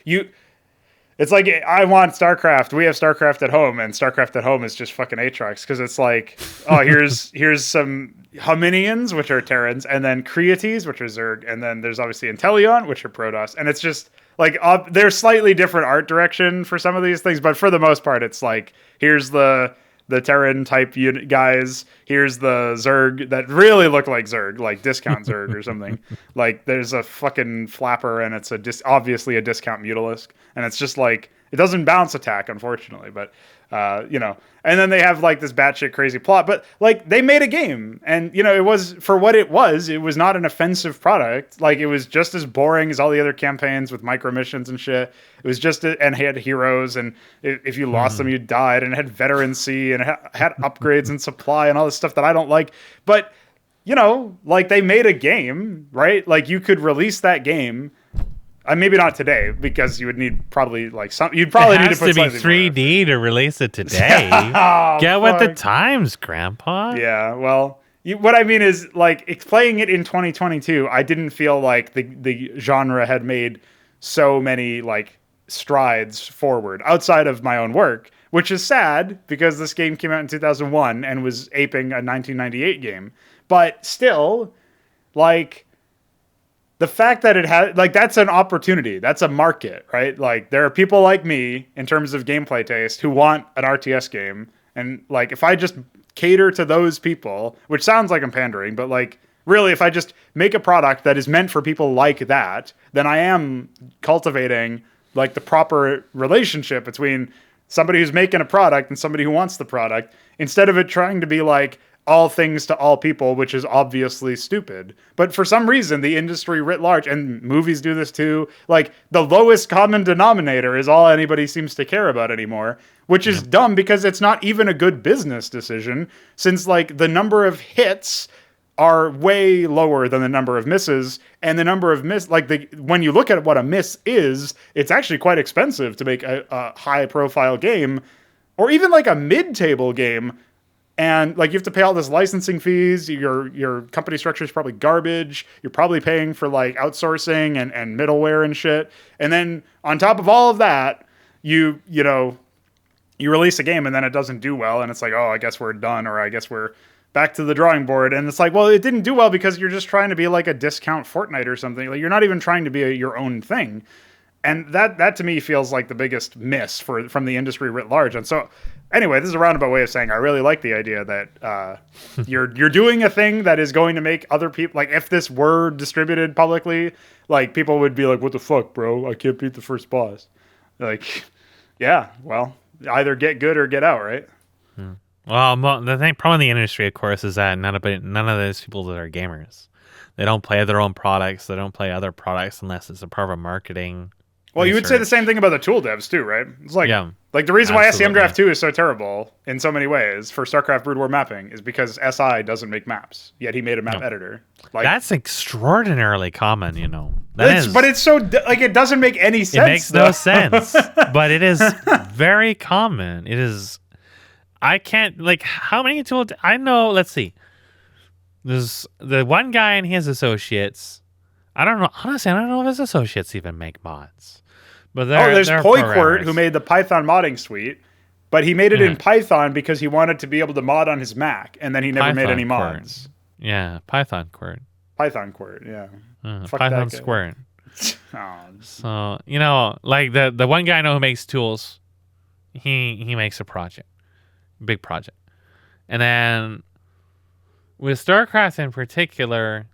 A: It's like, I want StarCraft. We have StarCraft at home, and StarCraft at home is just fucking Aatrox because it's like, oh, here's some Hominians, which are Terrans, and then Creates, which are Zerg, and then there's obviously Inteleon, which are Protoss, and it's just like there's slightly different art direction for some of these things, but for the most part, it's like here's the Terran type unit guys. Here's the Zerg that really look like Zerg, like discount Zerg or something. Like there's a fucking flapper and it's obviously a discount Mutalisk. And it's just like, it doesn't bounce attack, unfortunately, but and then they have like this batshit crazy plot, but like they made a game and it was, for what it was not an offensive product. Like it was just as boring as all the other campaigns with micro missions and shit. It was just, and had heroes, and if you lost them, you died, and it had veterancy, and it had upgrades and supply and all this stuff that I don't like. But, like they made a game, right? Like you could release that game. Maybe not today because you would need probably like some. You'd probably need to put
B: be 3D to release it today. Get with the times, Grandpa.
A: Yeah, well, what I mean is like playing it in 2022. I didn't feel like the genre had made so many like strides forward outside of my own work, which is sad because this game came out in 2001 and was aping a 1998 game. But still, like, the fact that it had, like, that's an opportunity. That's a market, right? Like, there are people like me, in terms of gameplay taste, who want an RTS game. And, like, if I just cater to those people, which sounds like I'm pandering, but, like, really, if I just make a product that is meant for people like that, then I am cultivating, like, the proper relationship between somebody who's making a product and somebody who wants the product, instead of it trying to be, like, all things to all people, which is obviously stupid. But for some reason, the industry writ large, and movies do this too, like the lowest common denominator is all anybody seems to care about anymore, which is dumb because it's not even a good business decision, since like the number of hits are way lower than the number of misses, and the number of when you look at what a miss is, it's actually quite expensive to make a high profile game, or even like a mid-table game. And like you have to pay all this licensing fees. Your company structure is probably garbage. You're probably paying for like outsourcing and middleware and shit. And then on top of all of that, you release a game and then it doesn't do well, and it's like, oh, I guess we're done, or I guess we're back to the drawing board. And it's like, well, it didn't do well because you're just trying to be like a discount Fortnite or something. Like you're not even trying to be your own thing. And that to me feels like the biggest miss from the industry writ large. And so, anyway, this is a roundabout way of saying I really like the idea that you're doing a thing that is going to make other people, like, if this were distributed publicly, like, people would be like, "What the fuck, bro? I can't beat the first boss." Like, yeah, well, either get good or get out, right?
B: Well, the problem in the industry, of course, is that none of those people that are gamers, they don't play their own products. They don't play other products unless it's a part of a marketing.
A: Well, you would say the same thing about the tool devs too, right? It's like, like the reason why SCM Draft 2 is so terrible in so many ways for StarCraft Brood War mapping is because SI doesn't make maps, yet he made a map editor. Like,
B: that's extraordinarily common, you know.
A: But it's so, like, it doesn't make any sense.
B: It makes no sense, but it is very common. It is. I can't, like, how many tools? I know, let's see. There's the one guy and his associates. I don't know. Honestly, I don't know if his associates even make mods. But
A: there's Poiquart, who made the Python modding suite, but he made it in Python because he wanted to be able to mod on his Mac, and then he never made any mods.
B: Yeah, Python Quart,
A: yeah.
B: Python Squirt. So, you know, like the one guy I know who makes tools, he makes a project, big project. And then with StarCraft in particular,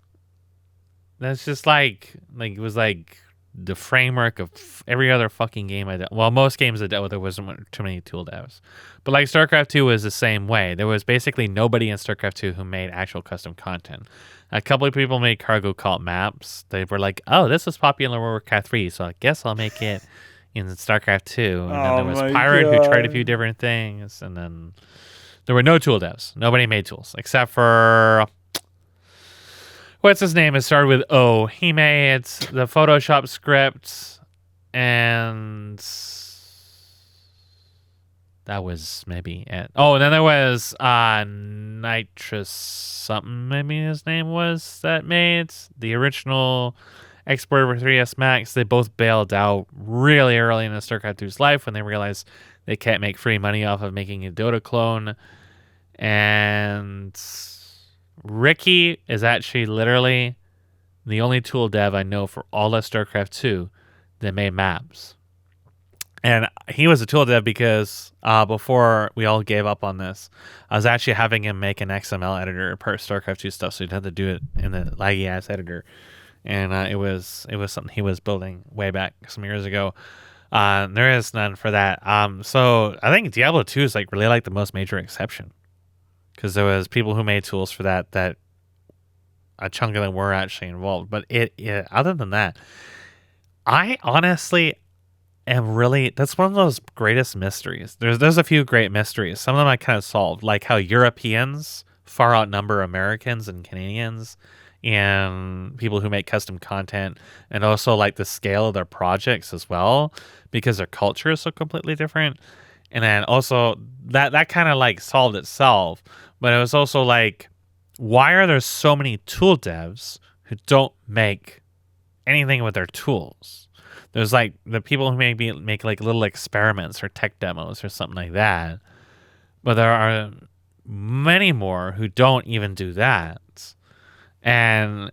B: that's just like it was like the framework of every other fucking game I dealt. Well, most games I dealt with, there wasn't too many tool devs. But like StarCraft 2 was the same way. There was basically nobody in StarCraft 2 who made actual custom content. A couple of people made cargo cult maps. They were like, "Oh, this is popular in Warcraft 3, so I guess I'll make it in StarCraft 2." And then there was Pirate who tried a few different things, and then there were no tool devs. Nobody made tools except for what's his name? It started with O. He made the Photoshop script, and that was maybe it. Oh, and then there was Nitrous something, maybe his name was, that made the original export for 3ds Max. They both bailed out really early in the StarCraft 2's life when they realized they can't make free money off of making a Dota clone. And Ricky is actually literally the only tool dev I know for all of StarCraft 2 that made maps. And he was a tool dev because before we all gave up on this, I was actually having him make an XML editor per StarCraft 2 stuff, so he'd have to do it in the laggy ass editor. And it was something he was building way back some years ago. There is none for that. So I think Diablo 2 is like really like the most major exception, because there was people who made tools for that a chunk of them were actually involved. But other than that, I honestly am really, that's one of those greatest mysteries. There's a few great mysteries. Some of them I kind of solved, like how Europeans far outnumber Americans and Canadians and people who make custom content, and also like the scale of their projects as well, because their culture is so completely different. And then also that kind of like solved itself. But it was also like, why are there so many tool devs who don't make anything with their tools? There's like the people who maybe make like little experiments or tech demos or something like that. But there are many more who don't even do that. And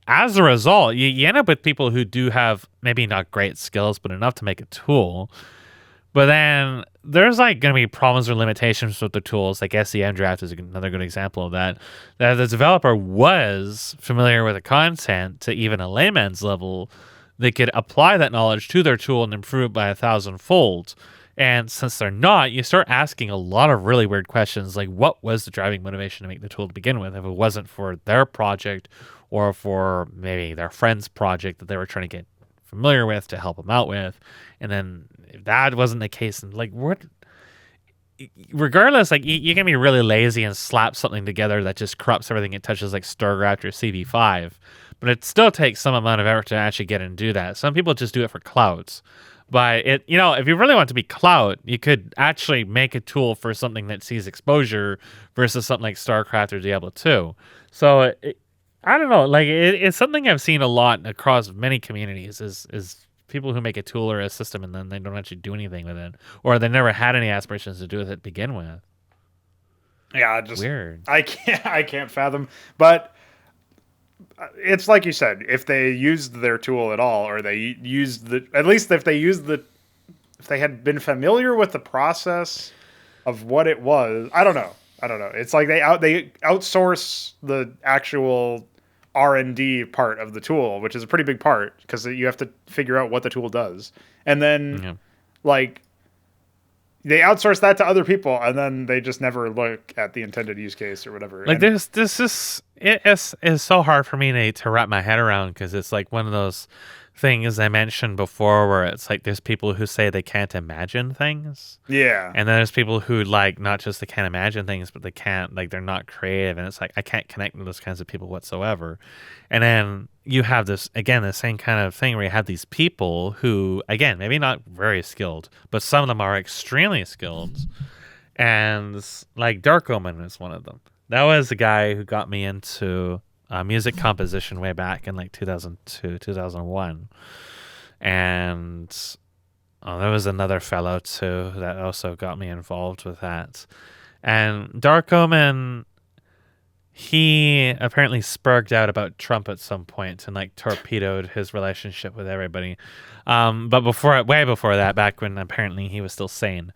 B: as a result, you end up with people who do have maybe not great skills, but enough to make a tool. But then there's like going to be problems or limitations with the tools. Like SCM Draft is another good example of that. That the developer was familiar with the content to even a layman's level. They could apply that knowledge to their tool and improve it by 1,000-fold. And since they're not, you start asking a lot of really weird questions, like what was the driving motivation to make the tool to begin with? If it wasn't for their project or for maybe their friend's project that they were trying to get familiar with to help them out with. And then if that wasn't the case, and like what, regardless, like you can be really lazy and slap something together that just corrupts everything it touches, like StarCraft or CV5, but it still takes some amount of effort to actually get and do that. Some people just do it for clouds. But it, you know, if you really want to be clout, you could actually make a tool for something that sees exposure versus something like StarCraft or Diablo 2. So I don't know, like it's something I've seen a lot across many communities is people who make a tool or a system and then they don't actually do anything with it, or they never had any aspirations to do with it to begin with.
A: Yeah, just
B: weird.
A: I can't fathom. But it's like you said, if they used their tool at all, or they used at least if they had been familiar with the process of what it was. I don't know. It's like they outsource the actual R&D part of the tool, which is a pretty big part because you have to figure out what the tool does. And then like they outsource that to other people, and then they just never look at the intended use case or whatever.
B: Like it is so hard for me to wrap my head around, because it's like one of those things I mentioned before where it's like there's people who say they can't imagine things.
A: Yeah.
B: And then there's people who like not just they can't imagine things, but they can't, like they're not creative, and it's like I can't connect with those kinds of people whatsoever. And then you have this again, the same kind of thing where you have these people who, again, maybe not very skilled, but some of them are extremely skilled. And like Dark Omen is one of them. That was the guy who got me into music composition way back in like 2002, 2001. And there was another fellow too that also got me involved with that. And Dark Omen, he apparently spurged out about Trump at some point and like torpedoed his relationship with everybody. But way before that, back when apparently he was still sane,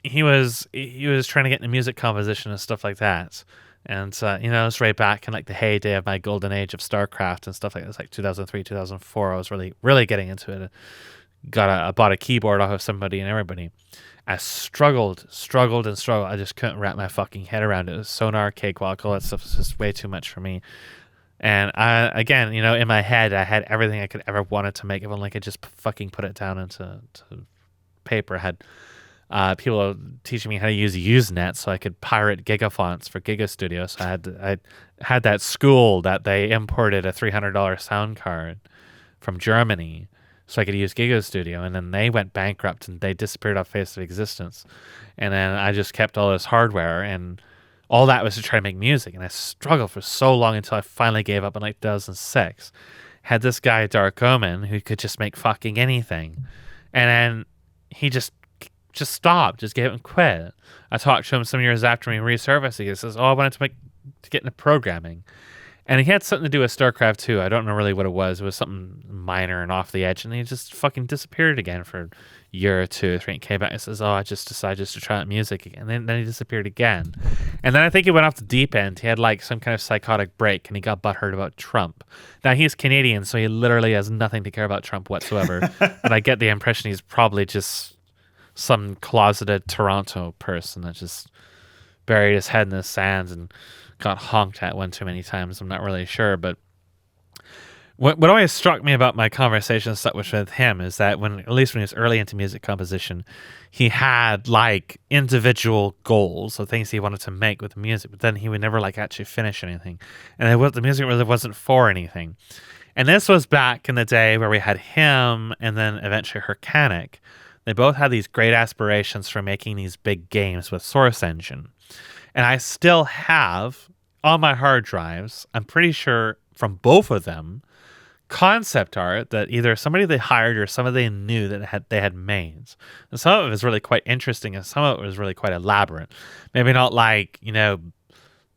B: he was trying to get into music composition and stuff like that. And it's right back in like the heyday of my golden age of StarCraft and stuff like that. It's like 2003, 2004. I was really getting into it. I bought a keyboard off of somebody and everybody. I struggled. I just couldn't wrap my fucking head around it. It was so archaic, all that stuff was just way too much for me. And again, in my head, I had everything I could ever wanted to make. If only I could just fucking put it down into paper. I had people teaching me how to use Usenet so I could pirate gigafonts for Giga Studio. So I had that school that they imported a $300 sound card from Germany so I could use Giga Studio, and then they went bankrupt and they disappeared off face of existence. And then I just kept all this hardware, and all that was to try to make music. And I struggled for so long until I finally gave up in like 2006. Had this guy Dark Omen who could just make fucking anything, and then he just stopped, just gave up and quit. I talked to him some years after me resurfacing. He says, I wanted to get into programming. And he had something to do with StarCraft 2. I don't know really what it was. It was something minor and off the edge. And he just fucking disappeared again for a year or two, 3, and came back and says, I just decided to try out music again. And then he disappeared again. And then I think he went off the deep end. He had like some kind of psychotic break, and he got butthurt about Trump. Now, he's Canadian, so he literally has nothing to care about Trump whatsoever. But I get the impression he's probably just some closeted Toronto person that just buried his head in the sand and got honked at one too many times. I'm not really sure, but what always struck me about my conversations with him is that at least when he was early into music composition, he had like individual goals of things he wanted to make with the music, but then he would never like actually finish anything, and the music really wasn't for anything. And this was back in the day where we had him and then eventually Hercanic. They both had these great aspirations for making these big games with Source Engine. And I still have on my hard drives, I'm pretty sure from both of them, concept art that either somebody they hired or somebody they knew that they had made. And some of it was really quite interesting, and some of it was really quite elaborate. Maybe not like,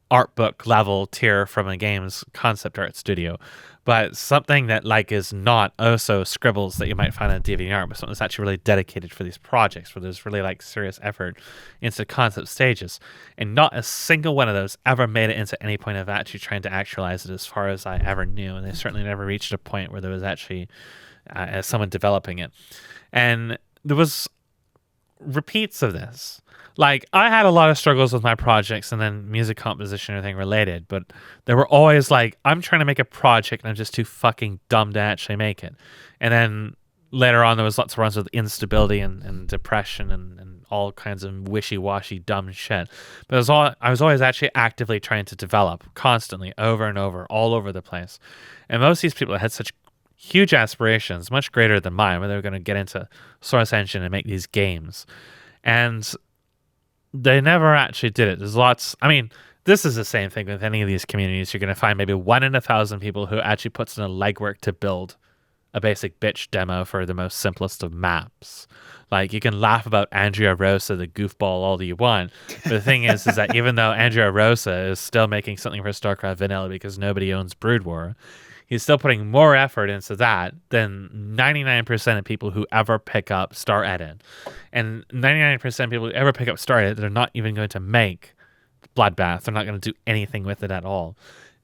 B: art book level tier from a game's concept art studio, but something that like is not also scribbles that you might find on DeviantArt, but something that's actually really dedicated for these projects where there's really like serious effort into concept stages. And not a single one of those ever made it into any point of actually trying to actualize it as far as I ever knew. And they certainly never reached a point where there was actually someone developing it. And there was repeats of this. Like, I had a lot of struggles with my projects and then music composition and everything related, but there were always like, I'm trying to make a project and I'm just too fucking dumb to actually make it. And then later on, there was lots of runs with instability and depression and all kinds of wishy-washy dumb shit. But I was always actually actively trying to develop constantly over and over, all over the place. And most of these people had such huge aspirations, much greater than mine, where they were going to get into Source Engine and make these games. And they never actually did it. There's lots. I mean, this is the same thing with any of these communities. You're going to find maybe 1 in 1,000 people who actually puts in the legwork to build a basic bitch demo for the most simplest of maps. Like, you can laugh about Andrea Rosa, the goofball, all you want. But the thing is that even though Andrea Rosa is still making something for StarCraft Vanilla because nobody owns Brood War, he's still putting more effort into that than 99% of people who ever pick up Star Edit. And 99% of people who ever pick up Star Edit, they're not even going to make Bloodbath. They're not going to do anything with it at all.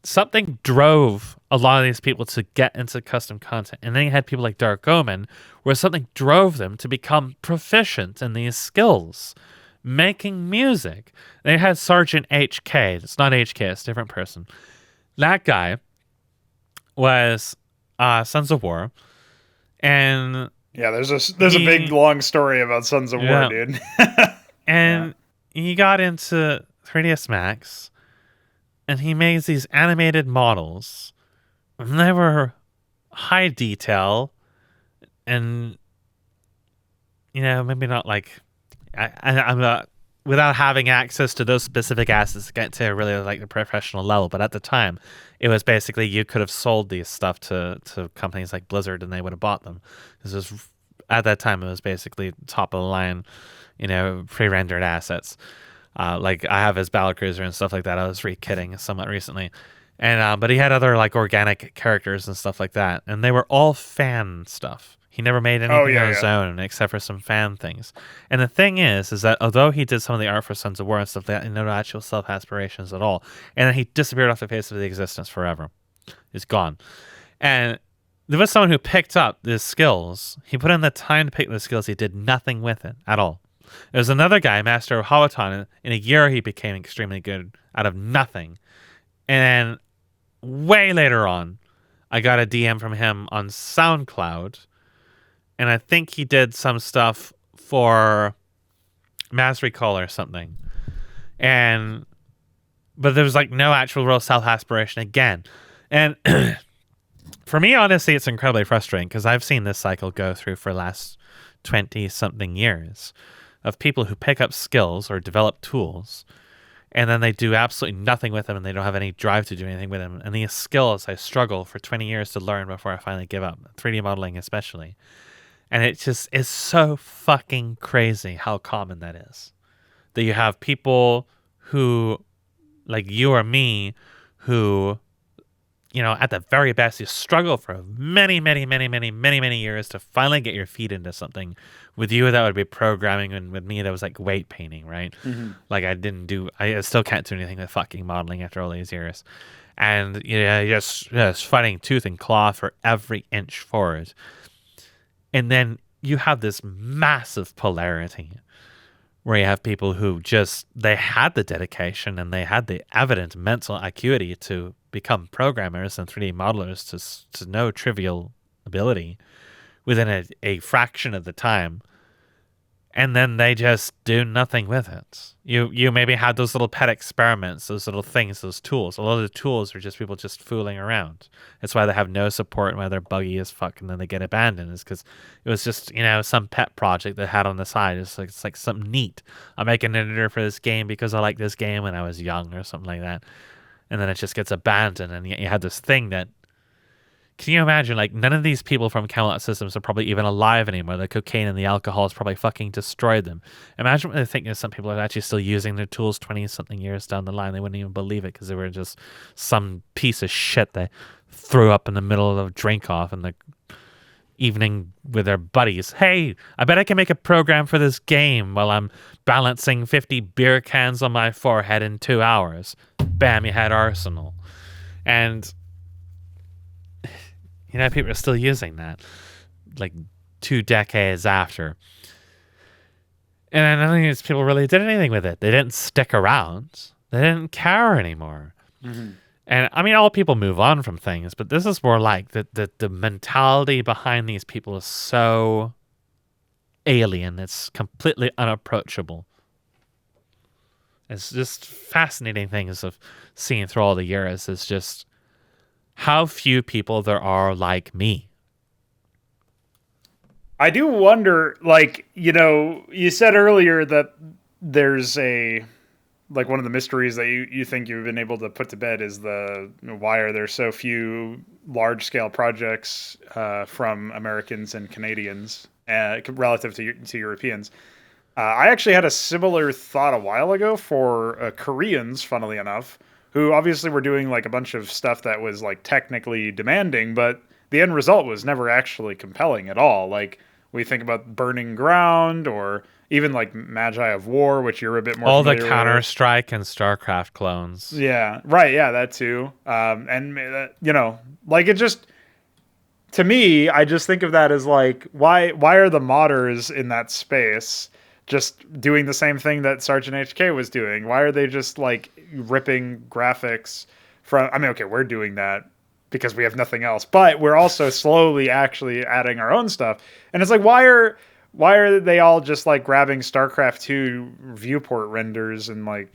B: Something drove a lot of these people to get into custom content. And then you had people like Dark Omen, where something drove them to become proficient in these skills. Making music. They had Sergeant HK. It's not HK, it's a different person. That guy was Sons of War. And
A: yeah, there's a big long story about Sons of War, dude.
B: And he got into 3ds Max. And he made these animated models. And they were high detail. And, maybe not like... I'm not... Without having access to those specific assets to get to really like the professional level. But at the time, it was basically you could have sold these stuff to companies like Blizzard and they would have bought them. At that time, it was basically top of the line, pre-rendered assets. Like I have his Battlecruiser and stuff like that. I was re-kidding somewhat recently. And but he had other like organic characters and stuff like that. And they were all fan stuff. He never made anything on his own except for some fan things. And the thing is that although he did some of the art for Sons of War and stuff like that, no actual self-aspirations at all. And then he disappeared off the face of the existence forever. He's gone. And there was someone who picked up his skills. He put in the time to pick the skills. He did nothing with it at all. There was another guy, Master of Hawatan. In a year, he became extremely good out of nothing. And then way later on, I got a DM from him on SoundCloud. And I think he did some stuff for Mass Recall or something. But there was like no actual real self-aspiration again. And for me, honestly, it's incredibly frustrating because I've seen this cycle go through for the last 20-something years of people who pick up skills or develop tools and then they do absolutely nothing with them and they don't have any drive to do anything with them. And these skills I struggle for 20 years to learn before I finally give up, 3D modeling especially. And it just is so fucking crazy how common that is. That you have people who, like you or me, who, at the very best, you struggle for many, many, many, many, many, many years to finally get your feet into something. With you, that would be programming, and with me, that was like weight painting, right? Mm-hmm. Like I still can't do anything with fucking modeling after all these years. And you're just fighting tooth and claw for every inch forward. And then you have this massive polarity where you have people who they had the dedication and they had the evident mental acuity to become programmers and 3D modelers to no trivial ability within a fraction of the time. And then they just do nothing with it. You maybe had those little pet experiments, those little things, those tools. A lot of the tools are just people just fooling around. That's why they have no support and why they're buggy as fuck and then they get abandoned. Is because it was just, some pet project they had on the side. It's like something neat. I'll make an editor for this game because I like this game when I was young or something like that. And then it just gets abandoned and you had this thing that, can you imagine, like, none of these people from Camelot Systems are probably even alive anymore. The cocaine and the alcohol has probably fucking destroyed them. Imagine what they think is some people are actually still using their tools 20-something years down the line. They wouldn't even believe it because they were just some piece of shit they threw up in the middle of a drink-off in the evening with their buddies. Hey, I bet I can make a program for this game while I'm balancing 50 beer cans on my forehead in 2 hours. Bam, you had Arsenal. And people are still using that, like 2 decades after. And I don't think these people really did anything with it. They didn't stick around. They didn't care anymore. Mm-hmm. And I mean, all people move on from things, but this is more like the mentality behind these people is so alien. It's completely unapproachable. It's just fascinating things of seeing through all the years. It's just how few people there are like me.
A: I do wonder, like, you said earlier that there's one of the mysteries that you think you've been able to put to bed is why are there so few large-scale projects from Americans and Canadians relative to Europeans. I actually had a similar thought a while ago for Koreans, funnily enough, who obviously were doing like a bunch of stuff that was like technically demanding, but the end result was never actually compelling at all. Like we think about Burning Ground or even like Magi of War, which you're a bit more
B: all the
A: familiar
B: Counter-Strike and StarCraft clones.
A: Yeah, right. Yeah, that too. And you know, like it just to me, I just think of that as like why are the modders in that space just doing the same thing that Sergeant HK was doing? Why are they just like ripping graphics from? I mean, okay, we're doing that because we have nothing else, but we're also slowly actually adding our own stuff. And it's like, why are they all just like grabbing StarCraft 2 viewport renders and like,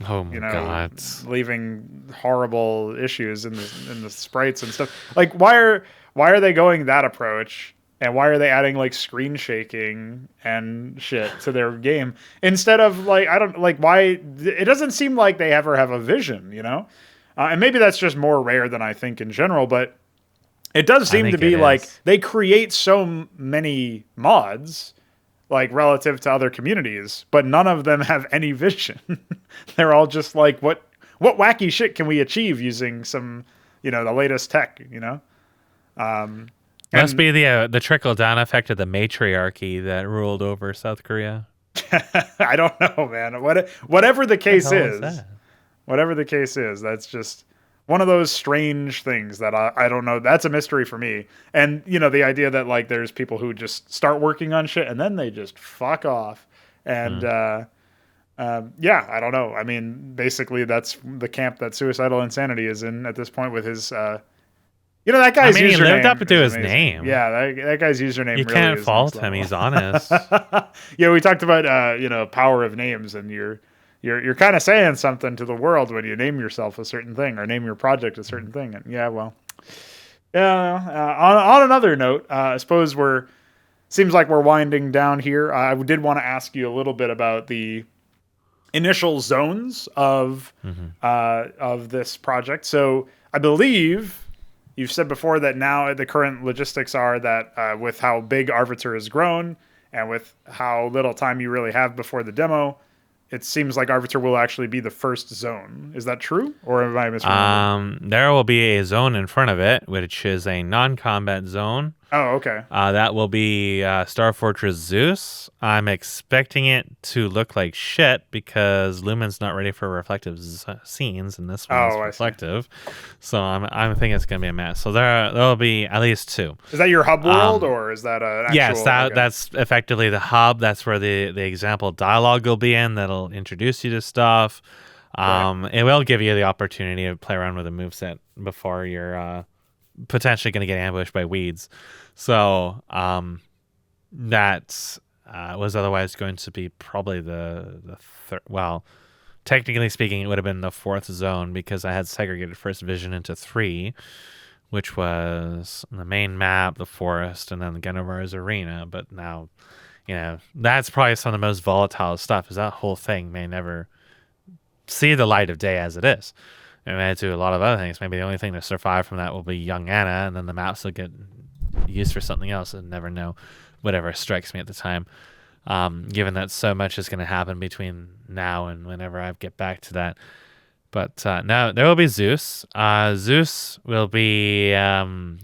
A: leaving horrible issues in the sprites and stuff? Like, why are they going that approach? And why are they adding like screen shaking and shit to their game instead of like, I don't like why it doesn't seem like they ever have a vision, you know? And maybe that's just more rare than I think in general, but it does seem to be like they create so many mods like relative to other communities, but none of them have any vision. They're all just like, what wacky shit can we achieve using some, you know, the latest tech, you know?
B: Must be the trickle-down effect of the matriarchy that ruled over South Korea.
A: I don't know, man. Whatever the case whatever the case is, that's just one of those strange things that I don't know. That's a mystery for me. And, you know, the idea that, like, there's people who just start working on shit and then they just fuck off. And, yeah, I don't know. I mean, basically, that's the camp that Suicidal Insanity is in at this point with his... you know, that guy's username.
B: He lived up to his name.
A: Yeah, that guy's username
B: you
A: really
B: can't
A: is
B: fault him. He's honest.
A: Yeah, we talked about, you know, power of names, and you're kind of saying something to the world when you name yourself a certain thing or name your project a certain thing. And yeah, well, yeah. On another note, I suppose seems like we're winding down here. I did want to ask you a little bit about the initial zones of this project. So I believe you've said before that now the current logistics are that with how big Arbiter has grown and with how little time you really have before the demo, it seems like Arbiter will actually be the first zone. Is that true? Or am I misremembering?
B: There will be a zone in front of it, which is a non-combat zone.
A: Oh, okay.
B: That will be Star Fortress Zeus. I'm expecting it to look like shit because Lumen's not ready for reflective scenes, and this one's reflective. So I'm thinking it's going to be a mess. So there'll be at least two.
A: Is that your hub world, or is that an actual...
B: Yes, that's effectively the hub. That's where the example dialogue will be in. That'll introduce you to stuff. Right. It will give you the opportunity to play around with a moveset before you're potentially going to get ambushed by weeds. So that was otherwise going to be probably the third. Well, technically speaking, it would have been the fourth zone because I had segregated first vision into 3, which was the main map, the forest, and then the Genovar's arena. But now, you know, that's probably some of the most volatile stuff, is that whole thing may never see the light of day as it is. And may do a lot of other things. Maybe the only thing to survive from that will be young Anna, and then the maps will get used for something else, and never know. Whatever strikes me at the time. Given that so much is going to happen between now and whenever I get back to that. But now there will be Zeus. Zeus will be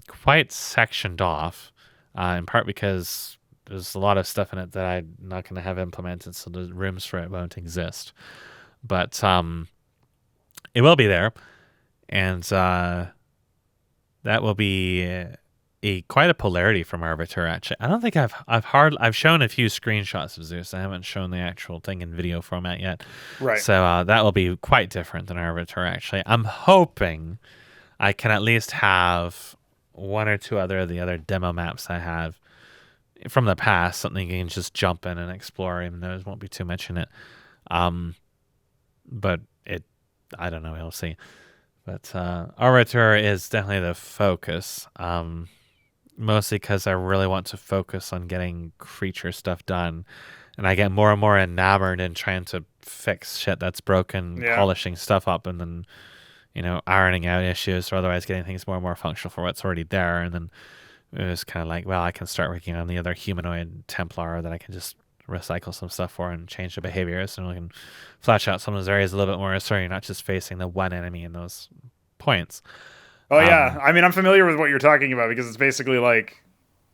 B: quite sectioned off, in part because there's a lot of stuff in it that I'm not going to have implemented, so the rooms for it won't exist. But it will be there, and that will be quite a polarity from Arbiter. Actually, I don't think I've shown a few screenshots of Zeus. I haven't shown the actual thing in video format yet.
A: Right.
B: So that will be quite different than Arbiter. Actually, I'm hoping I can at least have one or two of the other demo maps I have from the past, something you can just jump in and explore, even though there won't be too much in it. But I don't know. We'll see. But Arbiter is definitely the focus. Mostly because I really want to focus on getting creature stuff done. And I get more and more enamored in trying to fix shit that's broken, polishing stuff up, and then, ironing out issues or otherwise getting things more and more functional for what's already there. And then it was kind of like, well, I can start working on the other humanoid Templar that I can just recycle some stuff for and change the behaviors, and we can flesh out some of those areas a little bit more so you're not just facing the one enemy in those points.
A: Oh, yeah. I mean, I'm familiar with what you're talking about because it's basically like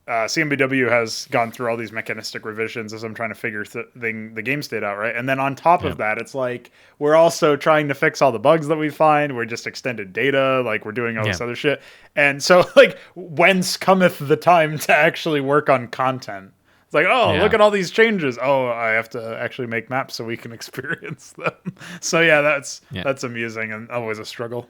A: CMBW has gone through all these mechanistic revisions as I'm trying to figure the game state out, right? And then on top of that, it's like we're also trying to fix all the bugs that we find. We're just extended data, like we're doing all this other shit. And so, like, whence cometh the time to actually work on content? It's like, look at all these changes. Oh, I have to actually make maps so we can experience them. So yeah, that's amusing and always a struggle.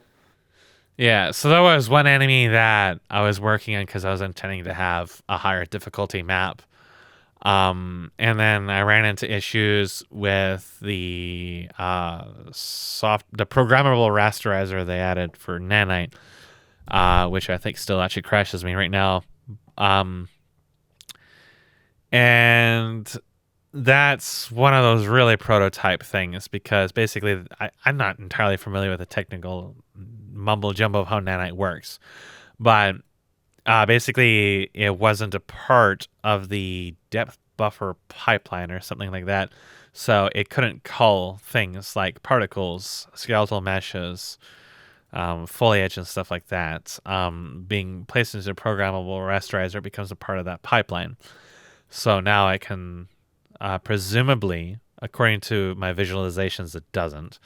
B: Yeah, so there was one enemy that I was working on because I was intending to have a higher difficulty map. And then I ran into issues with the the programmable rasterizer they added for Nanite, which I think still actually crashes me right now. And that's one of those really prototype things because basically I'm not entirely familiar with the technical mumble jumbo of how Nanite works, but basically it wasn't a part of the depth buffer pipeline or something like that, so it couldn't cull things like particles, skeletal meshes, foliage and stuff like that. Being placed into a programmable rasterizer becomes a part of that pipeline. So now I can presumably, according to my visualizations, it doesn't,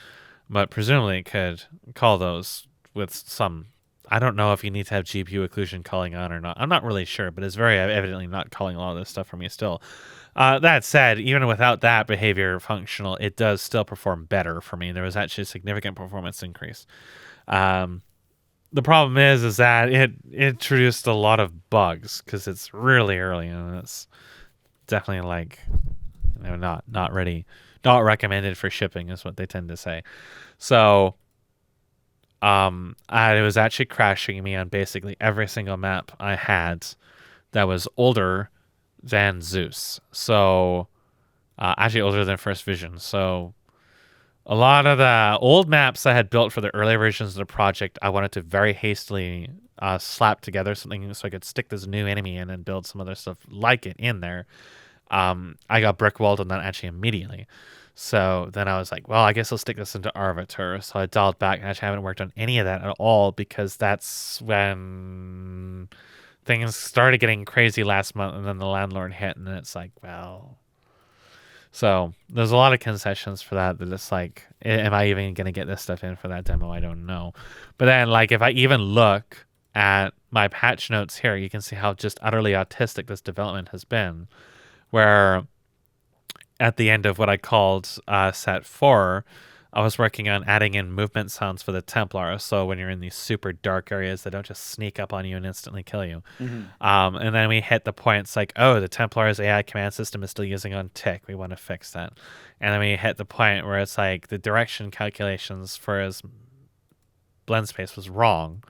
B: but presumably it could call those with some. I don't know if you need to have GPU occlusion calling on or not. I'm not really sure, but it's very evidently not calling a lot of this stuff for me still. That said, even without that behavior functional, it does still perform better for me. There was actually a significant performance increase. The problem is that it introduced a lot of bugs because it's really early and it's definitely like not ready, not recommended for shipping is what they tend to say. So it was actually crashing me on basically every single map I had that was older than Zeus. So actually older than First Vision. So a lot of the old maps I had built for the early versions of the project, I wanted to very hastily slap together something so I could stick this new enemy in and build some other stuff like it in there. I got brick-walled on that actually immediately. So then I was like, well, I guess I'll stick this into Arbiter. So I dialed back and actually haven't worked on any of that at all because that's when things started getting crazy last month and then the landlord hit and it's like, well. So there's a lot of concessions for that it's like, am I even going to get this stuff in for that demo? I don't know. But then like if I even look at my patch notes here, you can see how just utterly autistic this development has been, where at the end of what I called set 4, I was working on adding in movement sounds for the Templar. So when you're in these super dark areas, they don't just sneak up on you and instantly kill you. Mm-hmm. And then we hit the points like, oh, the Templar's AI command system is still using on tick. We want to fix that. And then we hit the point where it's like the direction calculations for his blend space was wrong.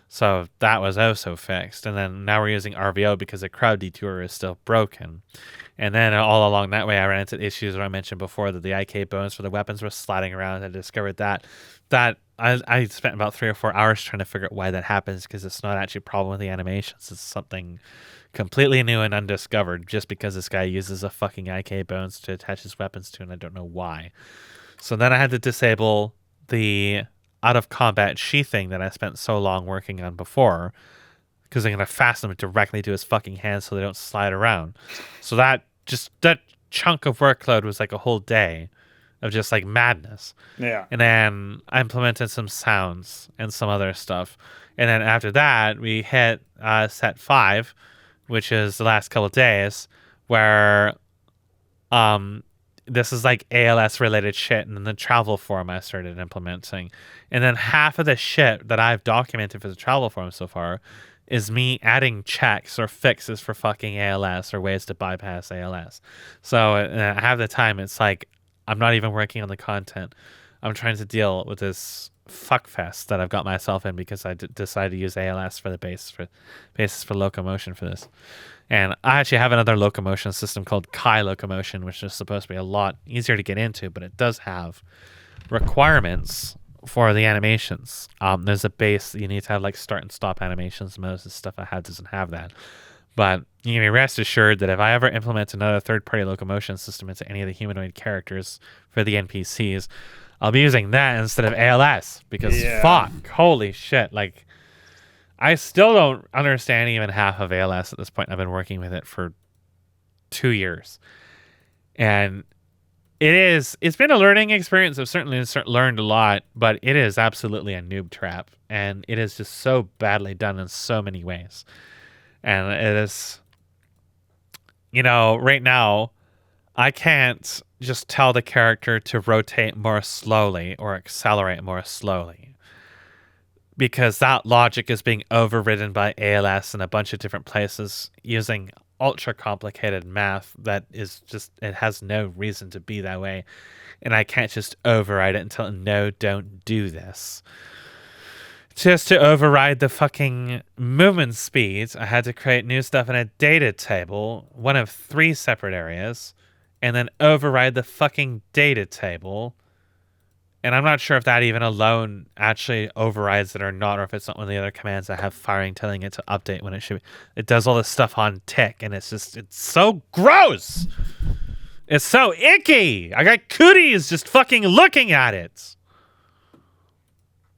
B: So that was also fixed. And then now we're using RVO because the crowd detour is still broken. And then all along that way, I ran into issues that I mentioned before, that the IK bones for the weapons were sliding around. I discovered that I spent about 3 or 4 hours trying to figure out why that happens, because it's not actually a problem with the animations. It's something completely new and undiscovered just because this guy uses a fucking IK bones to attach his weapons to, and I don't know why. So then I had to disable the out of combat sheathing that I spent so long working on before, because I'm going to fasten them directly to his fucking hands so they don't slide around. So that chunk of workload was like a whole day of just like madness.
A: Yeah.
B: And then I implemented some sounds and some other stuff. And then after that, we hit set 5, which is the last couple of days, where this is like ALS related shit, and then the travel form I started implementing. And then half of the shit that I've documented for the travel form so far is me adding checks or fixes for fucking ALS or ways to bypass ALS. So I have the time. It's like I'm not even working on the content. I'm trying to deal with this fuckfest that I've got myself in because I decided to use ALS for the basis for locomotion for this. And I actually have another locomotion system called Kai Locomotion, which is supposed to be a lot easier to get into, but it does have requirements for the animations. There's a base you need to have like start and stop animations. Most of the stuff I had doesn't have that. But you can be rest assured that if I ever implement another third-party locomotion system into any of the humanoid characters for the NPCs, I'll be using that instead of ALS because fuck, holy shit, like I still don't understand even half of ALS at this point. I've been working with it for 2 years. And it's been a learning experience. I've certainly learned a lot, but it is absolutely a noob trap. And it is just so badly done in so many ways. And it is, right now, I can't just tell the character to rotate more slowly or accelerate more slowly, because that logic is being overridden by ALS in a bunch of different places using ultra complicated math that is just, it has no reason to be that way. And I can't just override it and tell it, no, don't do this. Just to override the fucking movement speeds, I had to create new stuff in a data table, one of 3 separate areas, and then override the fucking data table. And I'm not sure if that even alone actually overrides it or not, or if it's not one of the other commands I have firing telling it to update when it should be. It does all this stuff on tick, and it's so gross. It's so icky. I got cooties just fucking looking at it.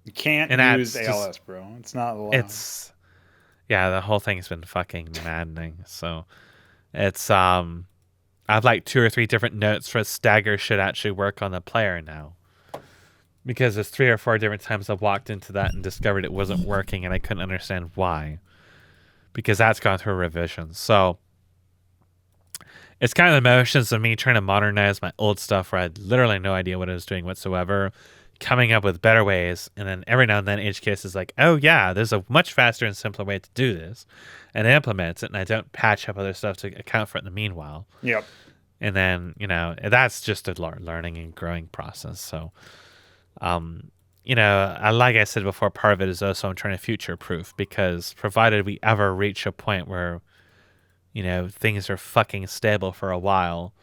A: You can't use ALS, bro. It's not allowed.
B: The whole thing's been fucking maddening. So it's I have like 2 or 3 different notes for stagger should actually work on the player now. Because there's 3 or 4 different times I've walked into that and discovered it wasn't working, and I couldn't understand why. Because that's gone through revision. So it's kind of the motions of me trying to modernize my old stuff where I had literally no idea what I was doing whatsoever, coming up with better ways, and then every now and then HKS is like, oh yeah, there's a much faster and simpler way to do this, and it implements it, and I don't patch up other stuff to account for it in the meanwhile.
A: Yep.
B: And then, that's just a learning and growing process. So like I said before, part of it is also I'm trying to future-proof, because provided we ever reach a point where, things are fucking stable for a while,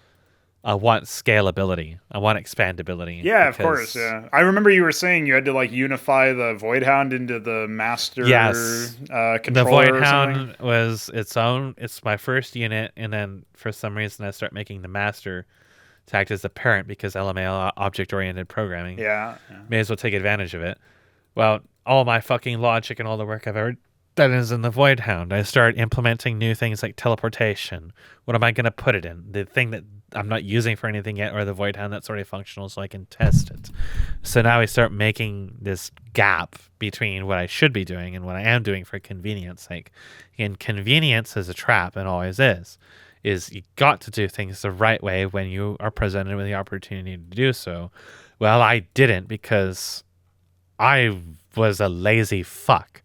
B: I want scalability. I want expandability.
A: Yeah, of course, yeah. I remember you were saying you had to, like, unify the Voidhound into the master controller.
B: The Voidhound was it's my first unit, and then for some reason I start making the master to act as the parent, because LMAO, object-oriented programming.
A: Yeah.
B: May as well take advantage of it. Well, all my fucking logic and all the work I've ever done is in the Voidhound. I start implementing new things like teleportation. What am I going to put it in? The thing that I'm not using for anything yet, or the Voidhound that's already functional so I can test it. So now we start making this gap between what I should be doing and what I am doing for convenience sake. And convenience is a trap, and always is you got to do things the right way when you are presented with the opportunity to do so. Well, I didn't, because I was a lazy fuck.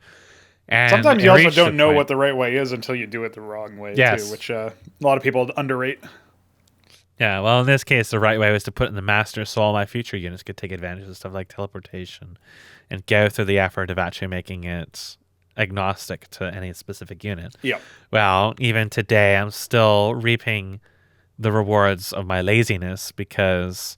B: And
A: sometimes you also don't know what the right way is until you do it the wrong way, too, which a lot of people underrate.
B: Yeah, well, in this case, the right way was to put it in the master so all my future units could take advantage of stuff like teleportation and go through the effort of actually making it agnostic to any specific unit.
A: Yeah.
B: Well, even today, I'm still reaping the rewards of my laziness, because,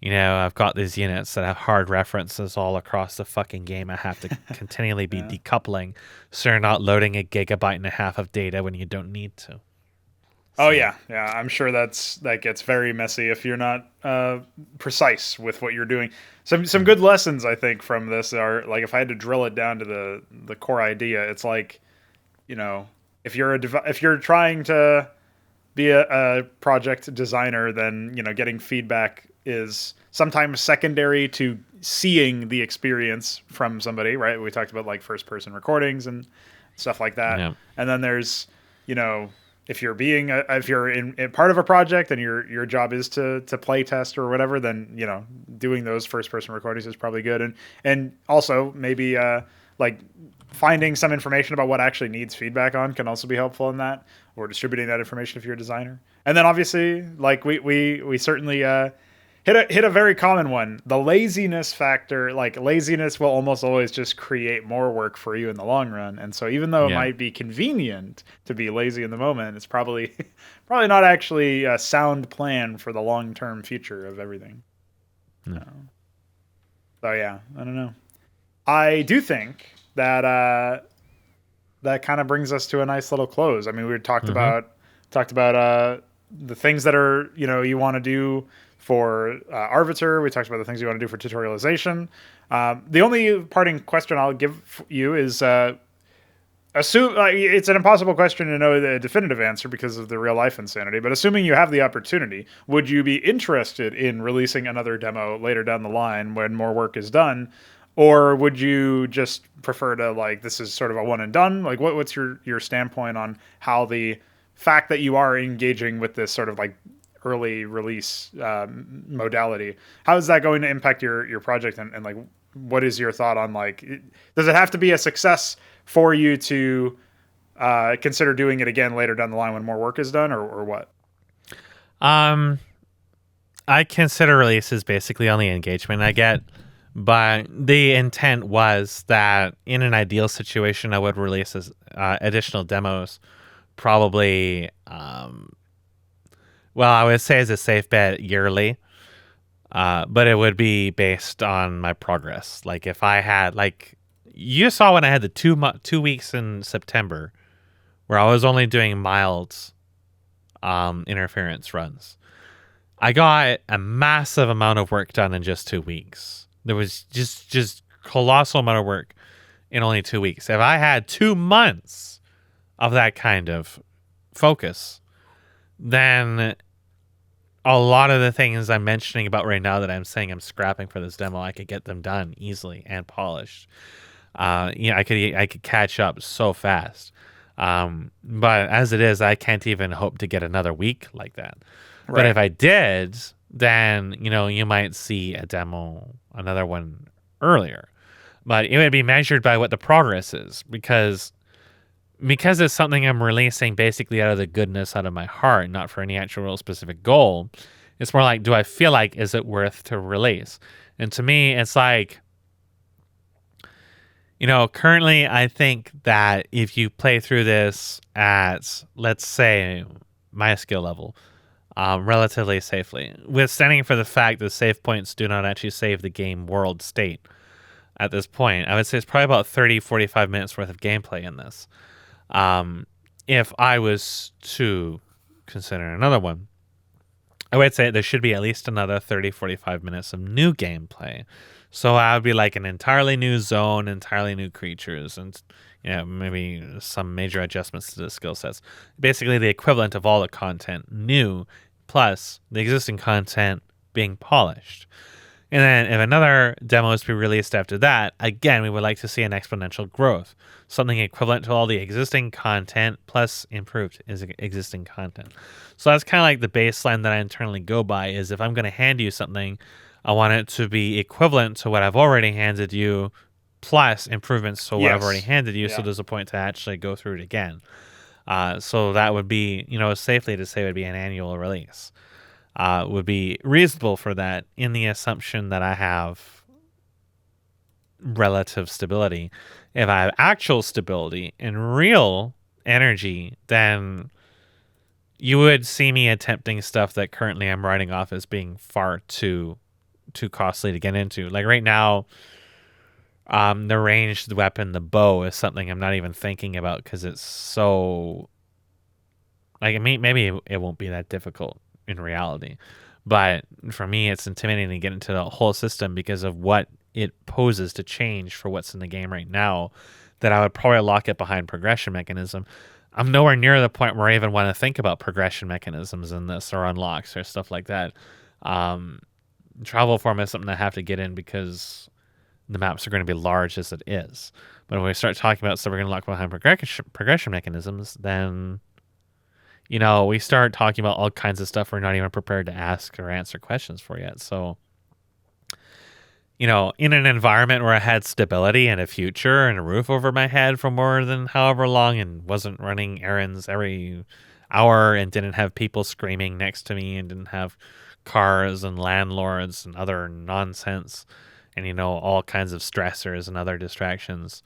B: I've got these units that have hard references all across the fucking game. I have to continually be decoupling, so you're not loading 1.5 gigabytes of data when you don't need to.
A: Oh, yeah. Yeah, I'm sure that gets very messy if you're not precise with what you're doing. Some good lessons, I think, from this are, like, if I had to drill it down to the core idea, it's like, if you're trying to be a project designer, then, getting feedback is sometimes secondary to seeing the experience from somebody, right? We talked about, like, first-person recordings and stuff like that. Yeah. And then there's, if you're in part of a project and your job is to play test or whatever, then doing those first person recordings is probably good, and also maybe like finding some information about what actually needs feedback on can also be helpful in that, or distributing that information if you're a designer. And then obviously, like we certainly hit a very common one, the laziness factor. Like, laziness will almost always just create more work for you in the long run. And so even though it might be convenient to be lazy in the moment, it's probably not actually a sound plan for the long-term future of everything.
B: No.
A: So yeah, I don't know. I do think that that kind of brings us to a nice little close. I mean, we
B: Mm-hmm.
A: talked about the things that are you want to do for Arbiter. We talked about the things you want to do for tutorialization. The only parting question I'll give you is assume it's an impossible question to know the definitive answer because of the real life insanity. But assuming you have the opportunity, would you be interested in releasing another demo later down the line when more work is done? Or would you just prefer to like this is sort of a one and done? Like what's your standpoint on how the fact that you are engaging with this sort of like early release modality, how is that going to impact your project and like what is your thought on like does it have to be a success for you to consider doing it again later down the line when more work is done, or what?
B: Um, I consider releases basically on the engagement I get, but the intent was that in an ideal situation, I would release additional demos, probably. Well, I would say as a safe bet yearly, but it would be based on my progress. Like if I had like you saw when I had the 2 weeks in September where I was only doing mild interference runs. I got a massive amount of work done in just 2 weeks. There was just colossal amount of work in only 2 weeks. If I had 2 months of that kind of focus, then a lot of the things I'm mentioning about right now that I'm saying I'm scrapping for this demo, I could get them done easily and polished. I could catch up so fast. But as it is, I can't even hope to get another week like that. But
A: Right.
B: if I did, then you might see a demo, another one earlier. But it would be measured by what the progress is because it's something I'm releasing basically out of the goodness out of my heart, not for any actual real specific goal. It's more like, do I feel like is it worth to release? And to me, it's like currently, I think that if you play through this at, let's say, my skill level, relatively safely, withstanding for the fact that save points do not actually save the game world state at this point, I would say it's probably about 30, 45 minutes worth of gameplay in this. If I was to consider another one, I would say there should be at least another 30, 45 minutes of new gameplay. So I would be like an entirely new zone, entirely new creatures, and maybe some major adjustments to the skill sets. Basically, the equivalent of all the content new, plus the existing content being polished. And then if another demo is to be released after that, again, we would like to see an exponential growth. Something equivalent to all the existing content plus improved existing content. So that's kind of like the baseline that I internally go by is if I'm going to hand you something, I want it to be equivalent to what I've already handed you plus improvements to what I've already
A: Yes.
B: handed you. So
A: Yeah.
B: there's a point to actually go through it again. So that would be, safely to say would be an annual release. Would be reasonable for that in the assumption that I have relative stability. If I have actual stability and real energy, then you would see me attempting stuff that currently I'm writing off as being far too costly to get into. Like right now, the ranged weapon, the bow, is something I'm not even thinking about because it's so like maybe it won't be that difficult in reality. But for me, it's intimidating to get into the whole system because of what it poses to change for what's in the game right now. That I would probably lock it behind progression mechanism. I'm nowhere near the point where I even want to think about progression mechanisms in this or unlocks or stuff like that. Um, Travel form is something I have to get in because the maps are going to be large as it is. But when we start talking about stuff we're going to lock behind progression mechanisms, then we start talking about all kinds of stuff we're not even prepared to ask or answer questions for yet. So, in an environment where I had stability and a future and a roof over my head for more than however long and wasn't running errands every hour and didn't have people screaming next to me and didn't have cars and landlords and other nonsense and, all kinds of stressors and other distractions,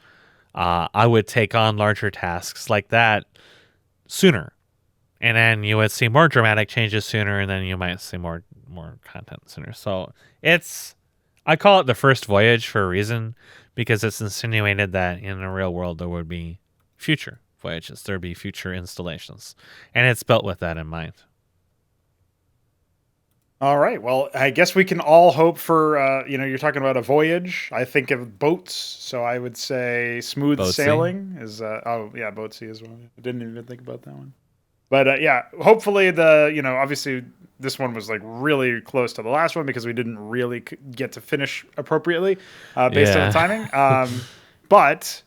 B: I would take on larger tasks like that sooner. And then you would see more dramatic changes sooner, and then you might see more content sooner. So it's I call it the first voyage for a reason, because it's insinuated that in the real world there would be future voyages, there'd be future installations, and it's built with that in mind.
A: All right. Well, I guess we can all hope for, you're talking about a voyage. I think of boats. So I would say smooth
B: Boatsy.
A: sailing is, boatsy as well. I didn't even think about that one. But hopefully obviously this one was like really close to the last one because we didn't really get to finish appropriately based on the timing. But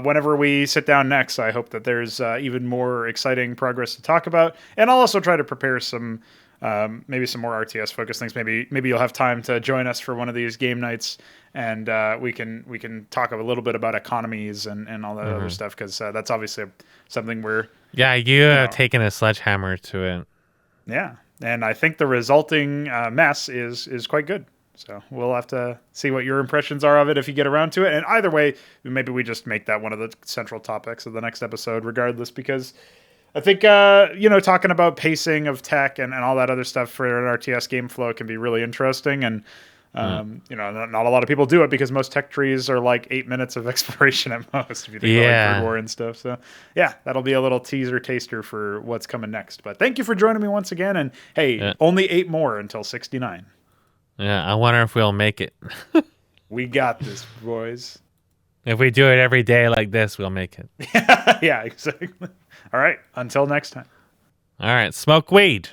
A: whenever we sit down next, I hope that there's even more exciting progress to talk about. And I'll also try to prepare some maybe some more RTS focused things. Maybe you'll have time to join us for one of these game nights, and we can talk a little bit about economies and all that other stuff, because that's obviously something we're
B: you have taken a sledgehammer to it.
A: Yeah, and I think the resulting mess is quite good. So we'll have to see what your impressions are of it if you get around to it. And either way, maybe we just make that one of the central topics of the next episode, regardless, because I think, talking about pacing of tech and all that other stuff for an RTS game flow can be really interesting. And, not a lot of people do it because most tech trees are like 8 minutes of exploration at most, if you think about like Bird War and stuff. So, that'll be a little teaser taster for what's coming next. But thank you for joining me once again. And, hey, only 8 more until 69.
B: Yeah, I wonder if we'll make it.
A: We got this, boys.
B: If we do it every day like this, we'll make it.
A: Yeah, exactly. All right. Until next time.
B: All right. Smoke weed.